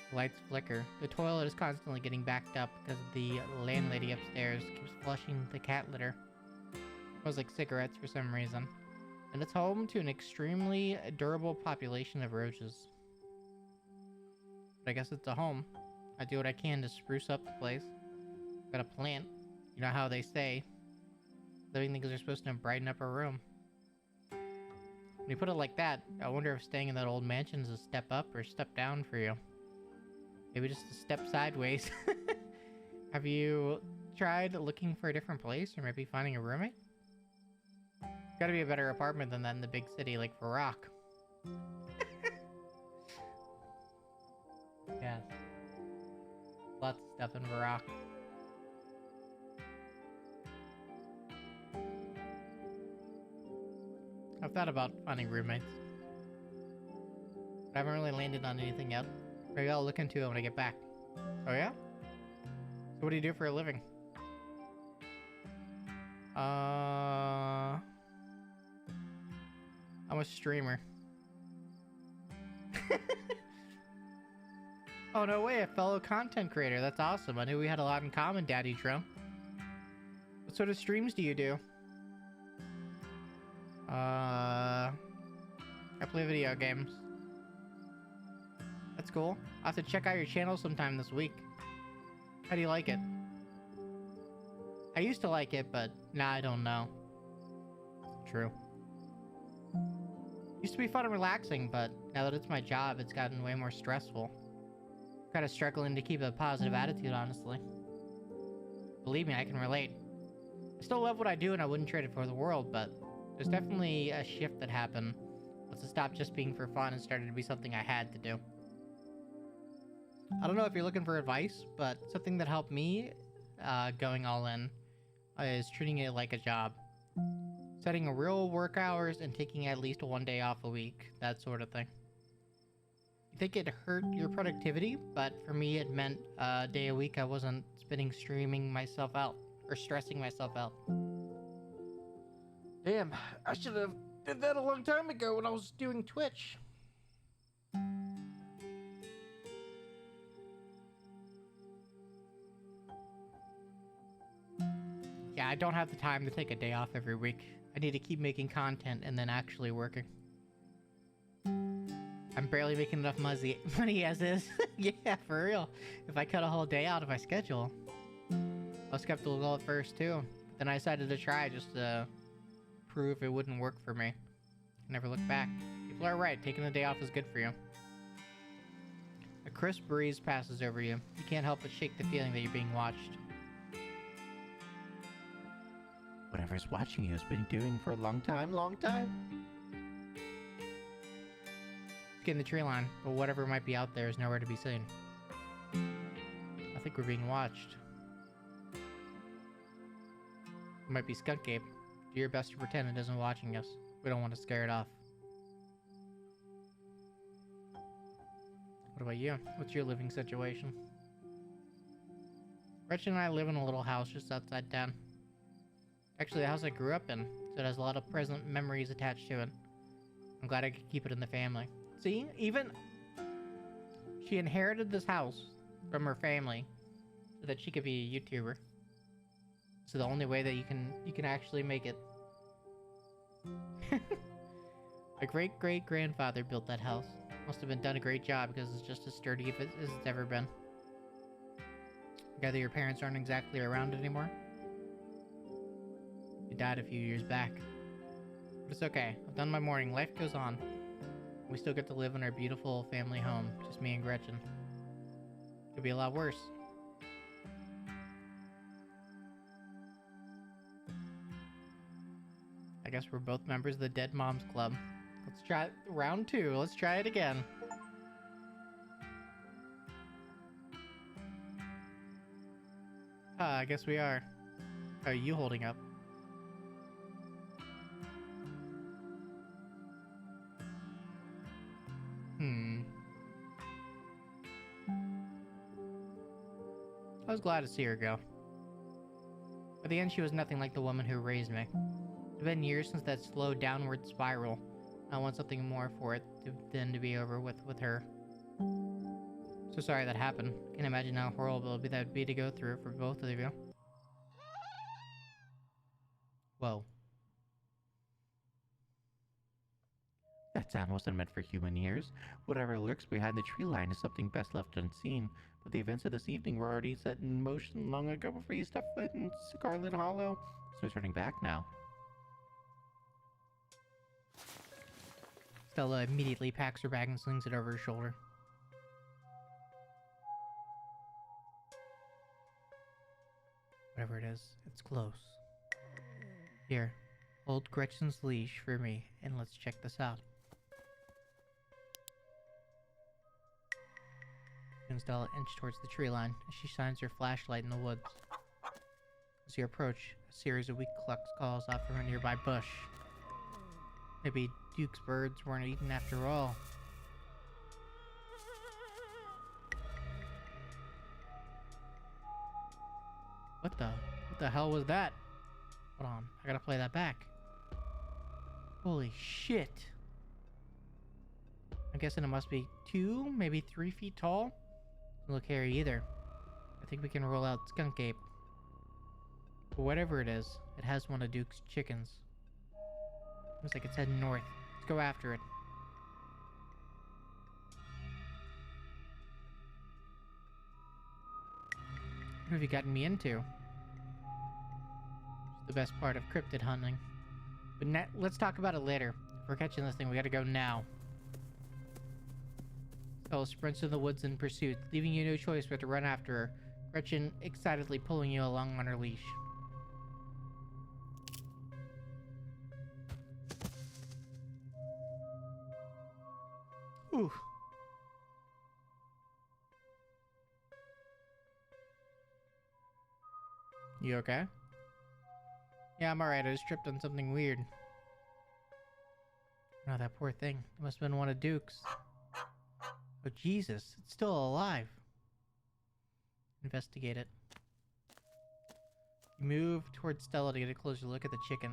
The lights flicker. The toilet is constantly getting backed up because the landlady upstairs keeps flushing the cat litter. It smells like cigarettes for some reason. And it's home to an extremely durable population of roaches. But I guess it's a home. I do what I can to spruce up the place. Got a plant. You know how they say, living things are supposed to brighten up a room. When you put it like that, I wonder if staying in that old mansion is a step up or step down for you. Maybe just a step sideways. Have you tried looking for a different place or maybe finding a roommate? Gotta be a better apartment than that in the big city like Varrock. Yes. Lots of stuff in Varrock. I've thought about finding roommates. I haven't really landed on anything yet. Maybe I'll look into it when I get back. Oh yeah? So what do you do for a living? I'm a streamer. Oh no way, a fellow content creator. That's awesome. I knew we had a lot in common, Daddy Trump. What sort of streams do you do? I play video games. That's cool. I'll have to check out your channel sometime this week. How do you like it? I used to like it, but now I don't know. True. Used to be fun and relaxing, but now that it's my job, it's gotten way more stressful. Kind of struggling to keep a positive attitude, honestly. Believe me, I can relate. I still love what I do and I wouldn't trade it for the world, but there's definitely a shift that happened. Once it stopped just being for fun and started to be something I had to do. I don't know if you're looking for advice, but something that helped me going all in is treating it like a job. Setting real work hours and taking at least one day off a week, that sort of thing. You think it hurt your productivity, but for me it meant a day a week I wasn't spending streaming myself out or stressing myself out. Damn, I should have did that a long time ago when I was doing Twitch. Yeah, I don't have the time to take a day off every week. I need to keep making content and then actually working. I'm barely making enough money as is. Yeah, for real. If I cut a whole day out of my schedule. I was skeptical at first too. But then I decided to try just to prove it wouldn't work for me. Never look back. People are right, taking the day off is good for you. A crisp breeze passes over you. You can't help but shake the feeling that you're being watched. Whatever's watching you has been doing for a long time. Get in the tree line, but whatever might be out there is nowhere to be seen. I think we're being watched. It might be Skunk Ape. Do your best to pretend it isn't watching us. We don't want to scare it off. What about you? What's your living situation? Gretchen and I live in a little house just outside town. Actually, the house I grew up in, so it has a lot of present memories attached to it. I'm glad I could keep it in the family. See, even she inherited this house from her family so that she could be a YouTuber. So the only way that you can actually make it. My great-great-grandfather built that house. Must have been done a great job because it's just as sturdy as it's ever been. I gather your parents aren't exactly around anymore. He died a few years back. But it's okay. I've done my morning. Life goes on. We still get to live in our beautiful family home. Just me and Gretchen. Could be a lot worse. I guess we're both members of the Dead Moms Club. Let's try round 2. Let's try it again. I guess we are. How are you holding up? I was glad to see her go. By the end, she was nothing like the woman who raised me. It's been years since that slow downward spiral. I want something more for it than to be over with her. So sorry that happened. Can't imagine how horrible that would be to go through for both of you. Whoa. That sound wasn't meant for human ears. Whatever lurks behind the tree line is something best left unseen. But the events of this evening were already set in motion long ago before you stepped foot in Scarlet Hollow. So he's turning back now. Stella immediately packs her bag and slings it over her shoulder. Whatever it is, it's close. Here, hold Gretchen's leash for me, and let's check this out. Stella inches towards the tree line as she shines her flashlight in the woods. As you approach, a series of weak clucks calls out from a nearby bush. Maybe Duke's birds weren't eaten after all. What the hell was that? Hold on, I gotta play that back. Holy shit. I'm guessing it must be 2, maybe 3 feet tall. Doesn't look hairy either. I think we can roll out Skunk Ape. But whatever it is, it has one of Duke's chickens. Looks like it's heading north. Let's go after it. What have you gotten me into? It's the best part of cryptid hunting. But let's talk about it later. If we're catching this thing, we gotta go now. Stella sprints in the woods in pursuit, leaving you no choice but to run after her, Gretchen excitedly pulling you along on her leash. Ooh. You okay? Yeah, I'm alright. I just tripped on something weird. Oh, that poor thing. It must have been one of Duke's. Oh, Jesus. It's still alive. Investigate it. You move towards Stella to get a closer look at the chicken.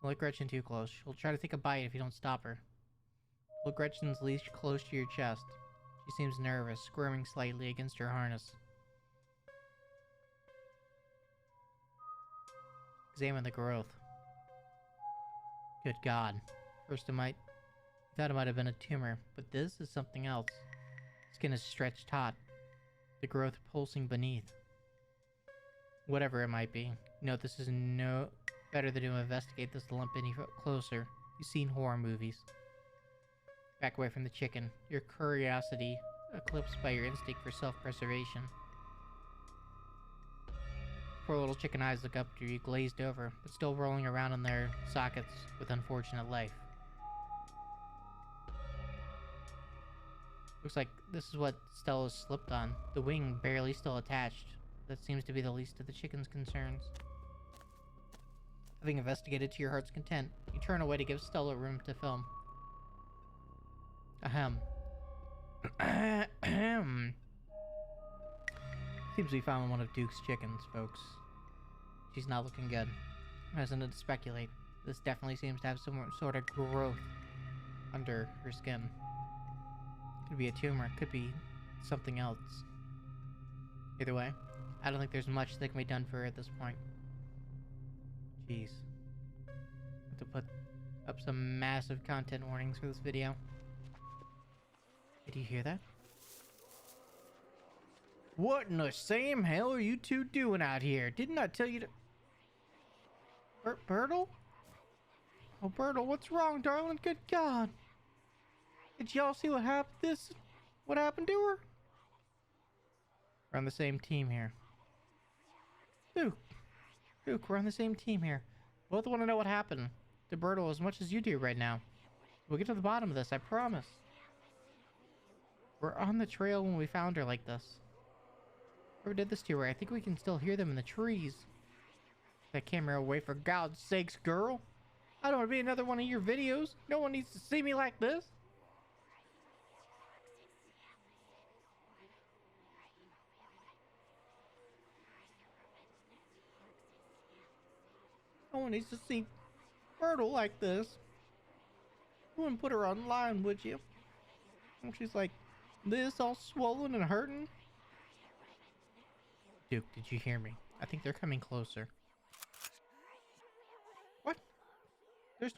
Don't let Gretchen too close. She'll try to take a bite if you don't stop her. Pull Gretchen's leash close to your chest. She seems nervous, squirming slightly against her harness. Examine the growth. Good God. First I thought it might have been a tumor, but this is something else. Skin is stretched taut, the growth pulsing beneath. Whatever it might be. No, this is no better than to investigate this lump any closer. You've seen horror movies. Back away from the chicken, your curiosity eclipsed by your instinct for self-preservation. Poor little chicken eyes look up to you, glazed over, but still rolling around in their sockets with unfortunate life. Looks like this is what Stella slipped on. The wing barely still attached. That seems to be the least of the chicken's concerns. Having investigated to your heart's content, you turn away to give Stella room to film. Ahem. Ahem. Seems we found one of Duke's chickens, folks. She's not looking good. Hesitant to speculate. This definitely seems to have some sort of growth under her skin. Could be a tumor, could be something else. Either way, I don't think there's much that can be done for her at this point. Jeez. Have to put up some massive content warnings for this video. Did you hear that? What in the same hell are you two doing out here? Didn't I tell you to... Bertle? Oh, Bertle, what's wrong, darling? Good God. Did y'all see what happened what happened to her? We're on the same team here. Duke, we're on the same team here. Both want to know what happened to Bertle as much as you do right now. We'll get to the bottom of this, I promise. We're on the trail when we found her like this. Whoever did this to her, I think we can still hear them in the trees. That camera away, for God's sakes, girl. I don't want to be another one of your videos. No one needs to see me like this. No one needs to see Bertle like this. You wouldn't put her online, would you? And she's like this, all swollen and hurting. Duke, did you hear me? I think they're coming closer. What? There's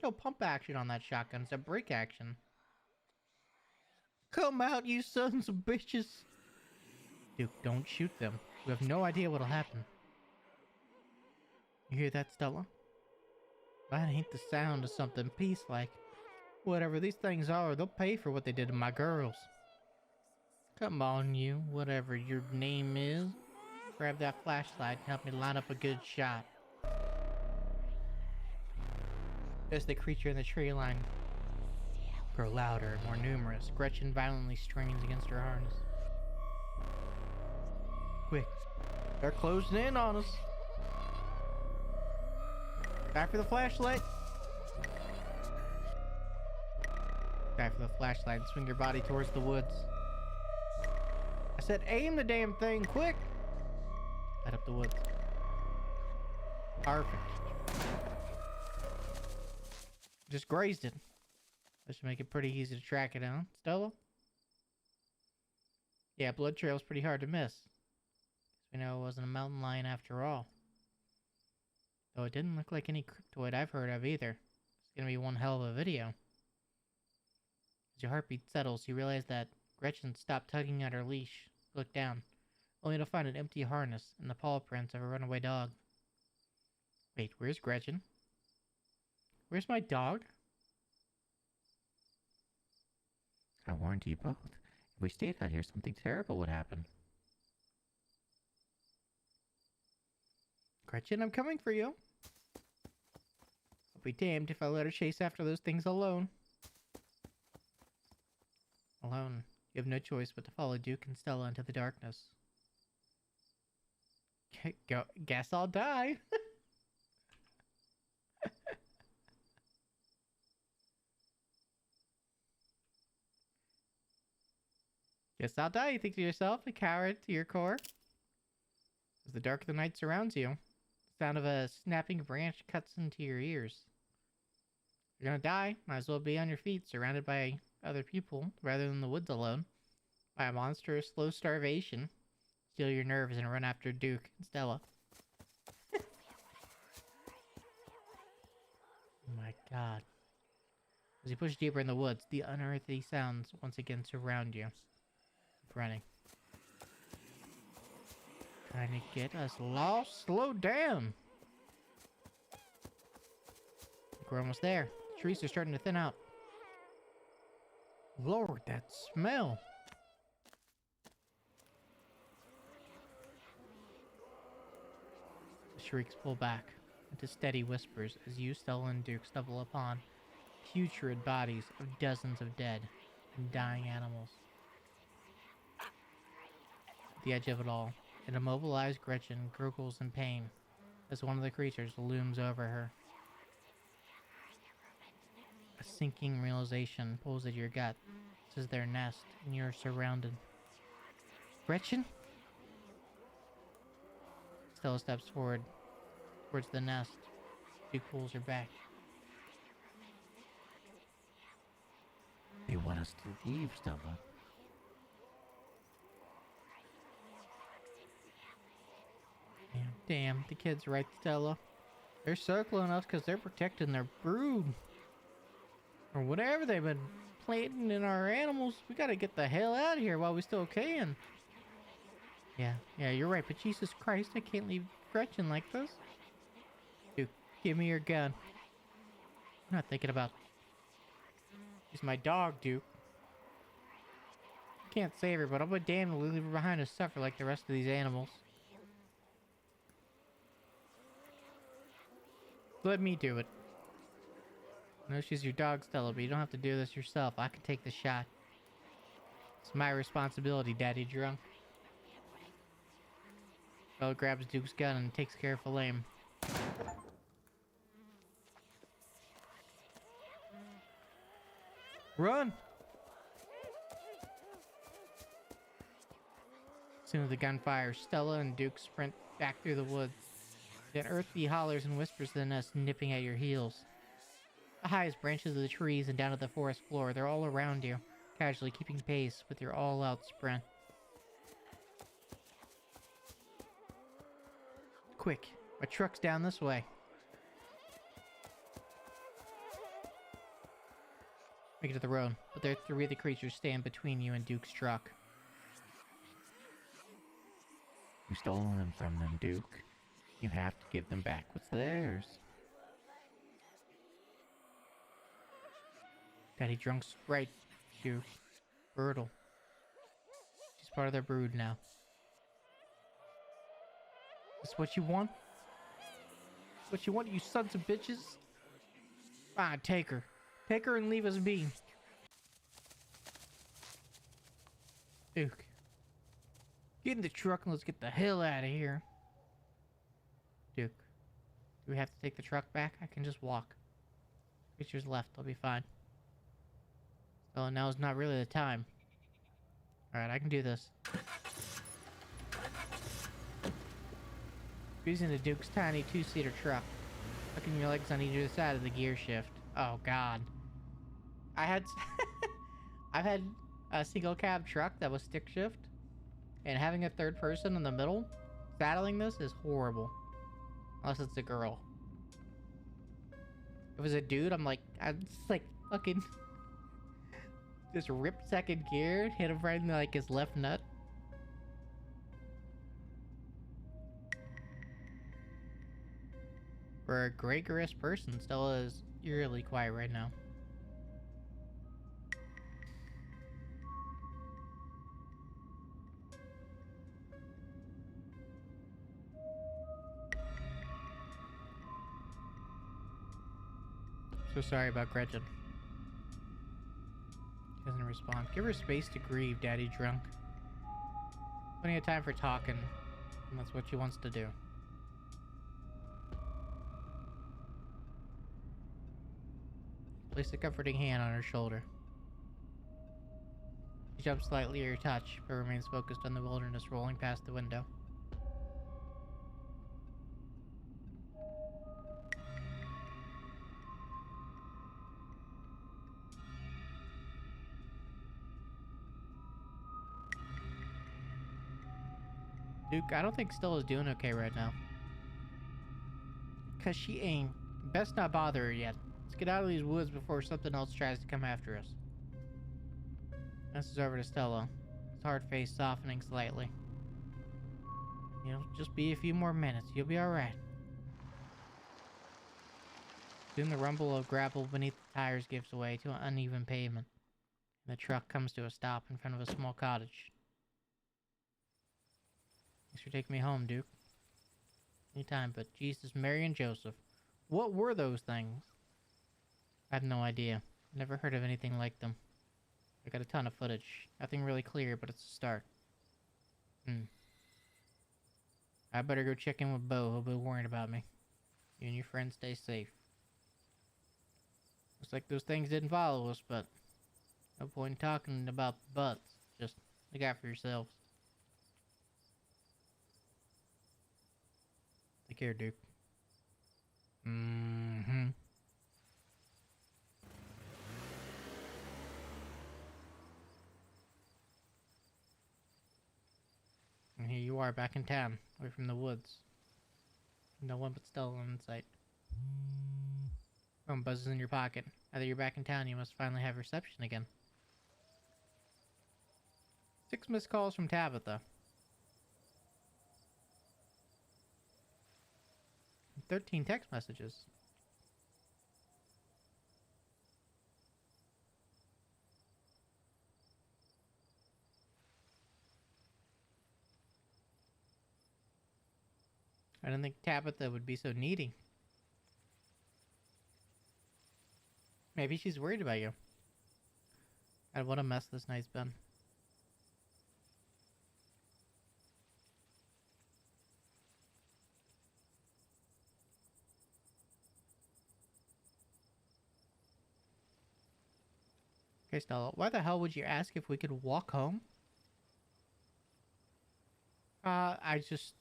no pump action on that shotgun. It's a brake action. Come out, you sons of bitches. Duke, don't shoot them. We have no idea what'll happen. You hear that, Stella? That ain't the sound of something peace-like. Whatever these things are, they'll pay for what they did to my girls. Come on, you, whatever your name is. Grab that flashlight and help me line up a good shot. As the creature in the tree line grow louder and more numerous, Gretchen violently strains against her harness. Quick, they're closing in on us. Back for the flashlight. Back for the flashlight and swing your body towards the woods. I said aim the damn thing, quick! Light up the woods. Perfect. Just grazed it. That should make it pretty easy to track it down. Stella? Yeah, blood trail's pretty hard to miss. We know it wasn't a mountain lion after all. Though it didn't look like any cryptoid I've heard of either. It's gonna be one hell of a video. As your heartbeat settles, you realize that Gretchen stopped tugging at her leash. Look down, only to find an empty harness and the paw prints of a runaway dog. Wait, where's Gretchen? Where's my dog? I warned you both. If we stayed out here, something terrible would happen. Gretchen, I'm coming for you. I'll be damned if I let her chase after those things alone. Alone. You have no choice but to follow Duke and Stella into the darkness. Guess I'll die. Guess I'll die, you think to yourself, a coward to your core. As the dark of the night surrounds you, Sound of a snapping branch cuts into your ears. You're gonna die. Might as well be on your feet, surrounded by other people, rather than the woods alone. By a monster of slow starvation. Steal your nerves and run after Duke and Stella. Oh my god. As you push deeper in the woods, the unearthly sounds once again surround you. Keep running. Trying to get us lost? Slow down! We're almost there. The trees are starting to thin out. Lord, that smell! The shrieks pull back into steady whispers as you, Stella, and Duke stumble upon putrid bodies of dozens of dead and dying animals. At the edge of it all, an immobilized Gretchen gurgles in pain as one of the creatures looms over her. A sinking realization pulls at your gut. This is their nest, and you're surrounded. Gretchen? Stella steps forward towards the nest. Duke pulls her back. They want us to leave, Stella. Damn, the kid's right, Stella. They're circling us because they're protecting their brood. Or whatever they've been planting in our animals. We gotta get the hell out of here while we still can. Yeah, you're right, but Jesus Christ, I can't leave Gretchen like this. Duke, give me your gun. I'm not thinking about... She's my dog, Duke. Can't save her, but I'll be damned to leave her behind to suffer like the rest of these animals. Let me do it. I know she's your dog, Stella, but you don't have to do this yourself. I can take the shot. It's my responsibility, Daddy Drunk. Stella grabs Duke's gun and takes careful aim. Run! As soon as the gun fires, Stella and Duke sprint back through the woods. Then earthly hollers and whispers to the nest nipping at your heels. The highest branches of the trees and down to the forest floor, they're all around you, casually keeping pace with your all-out sprint. Quick, my truck's down this way. Make it to the road, but there are three of the creatures stand between you and Duke's truck. You stole them from them, Duke. You have to give them back what's theirs. Daddy Drunk's right, Duke. Brutal. She's part of their brood now. Is what you want? What you want, you sons of bitches? Fine, take her. Take her and leave us be. Duke. Get in the truck and let's get the hell out of here. Duke. Do we have to take the truck back? I can just walk. Creatures left, I'll be fine. Oh, now is not really the time. Alright, I can do this. Squeezing the Duke's tiny two-seater truck. Hooking your legs on either side of the gear shift. Oh god. I've had a single cab truck that was stick shift. And having a third person in the middle, saddling this is horrible. Unless it's a girl. If it was a dude, I'm just like fucking just rip second gear, hit him right in like his left nut. For a gregarious person, Stella is eerily quiet right now. So sorry about Gretchen. She doesn't respond. Give her space to grieve, Daddy Drunk. Plenty of time for talking, and that's what she wants to do. Place a comforting hand on her shoulder. She jumps slightly at your touch, but remains focused on the wilderness rolling past the window. Duke, I don't think Stella's doing okay right now. Cause she ain't. Best not bother her yet. Let's get out of these woods before something else tries to come after us. This is over to Stella. His hard face softening slightly. It'll just be a few more minutes. You'll be alright. Soon the rumble of gravel beneath the tires gives way to an uneven pavement, and the truck comes to a stop in front of a small cottage. Thanks for taking me home, Duke. Anytime, but Jesus, Mary, and Joseph. What were those things? I have no idea. Never heard of anything like them. I got a ton of footage. Nothing really clear, but it's a start. I better go check in with Bo. He'll be worrying about me. You and your friends stay safe. Looks like those things didn't follow us, but no point in talking about the butts. Just look out for yourselves. Take care, Duke. Mm-hmm. And here you are back in town, away from the woods. No one but Stella in sight. Phone buzzes in your pocket. Now that you're back in town, you must finally have reception again. 6 missed calls from Tabitha. 13 text messages. I didn't think Tabitha would be so needy. Maybe she's worried about you. God, what a mess this night's been. Okay, Stella, why the hell would you ask if we could walk home? I just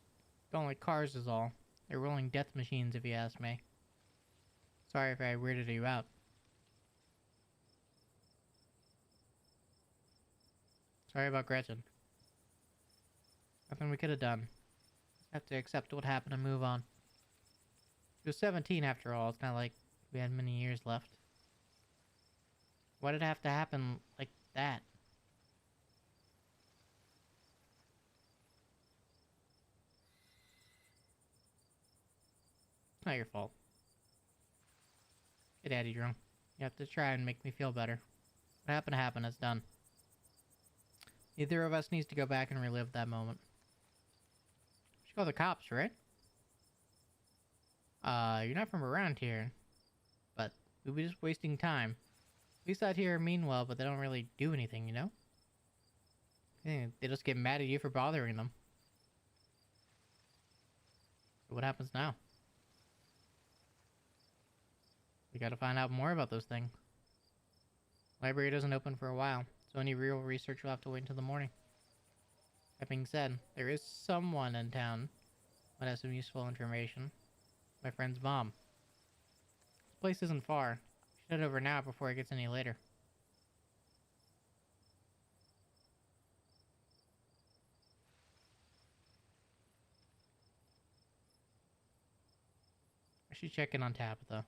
don't like cars is all. They're rolling death machines if you ask me. Sorry if I weirded you out. Sorry about Gretchen. Nothing we could have done. Just have to accept what happened and move on. She was 17 after all. It's not like we had many years left. Why did it have to happen like that? It's not your fault. Hey, Daddy drunk. You have to try and make me feel better. What happened to happen is done. Neither of us needs to go back and relive that moment. We should call the cops, right? You're not from around here. But we'd be just wasting time. Police out here mean well, but they don't really do anything, you know? They just get mad at you for bothering them. So what happens now? We gotta find out more about those things. Library doesn't open for a while, so any real research will have to wait until the morning. That being said, there is someone in town that has some useful information. My friend's mom. This place isn't far. We should head over now before it gets any later. I should check in on Tabitha.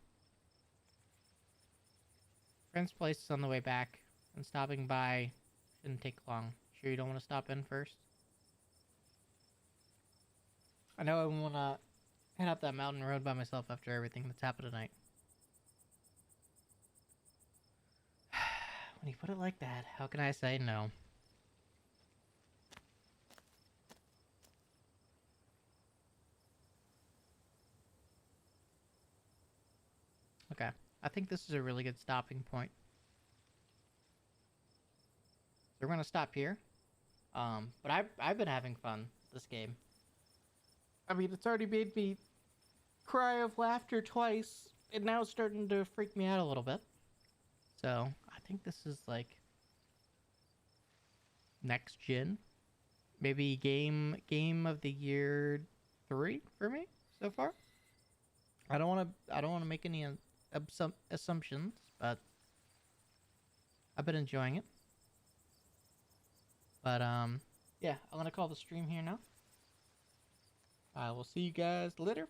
Friend's place is on the way back, and stopping by shouldn't take long. Sure you don't want to stop in first? I know I want to head up that mountain road by myself after everything that's happened tonight. When you put it like that, how can I say no? Okay, I think this is a really good stopping point. So we're gonna stop here. But I've been having fun this game. I mean, it's already made me cry of laughter twice, and now it's starting to freak me out a little bit. So I think this is like next gen, maybe game of the year 3 for me so far. I don't want to make any assumptions, but I've been enjoying it. But yeah, I'm gonna call the stream here now. I will see you guys later.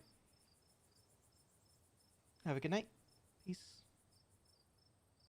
Have a good night. Peace.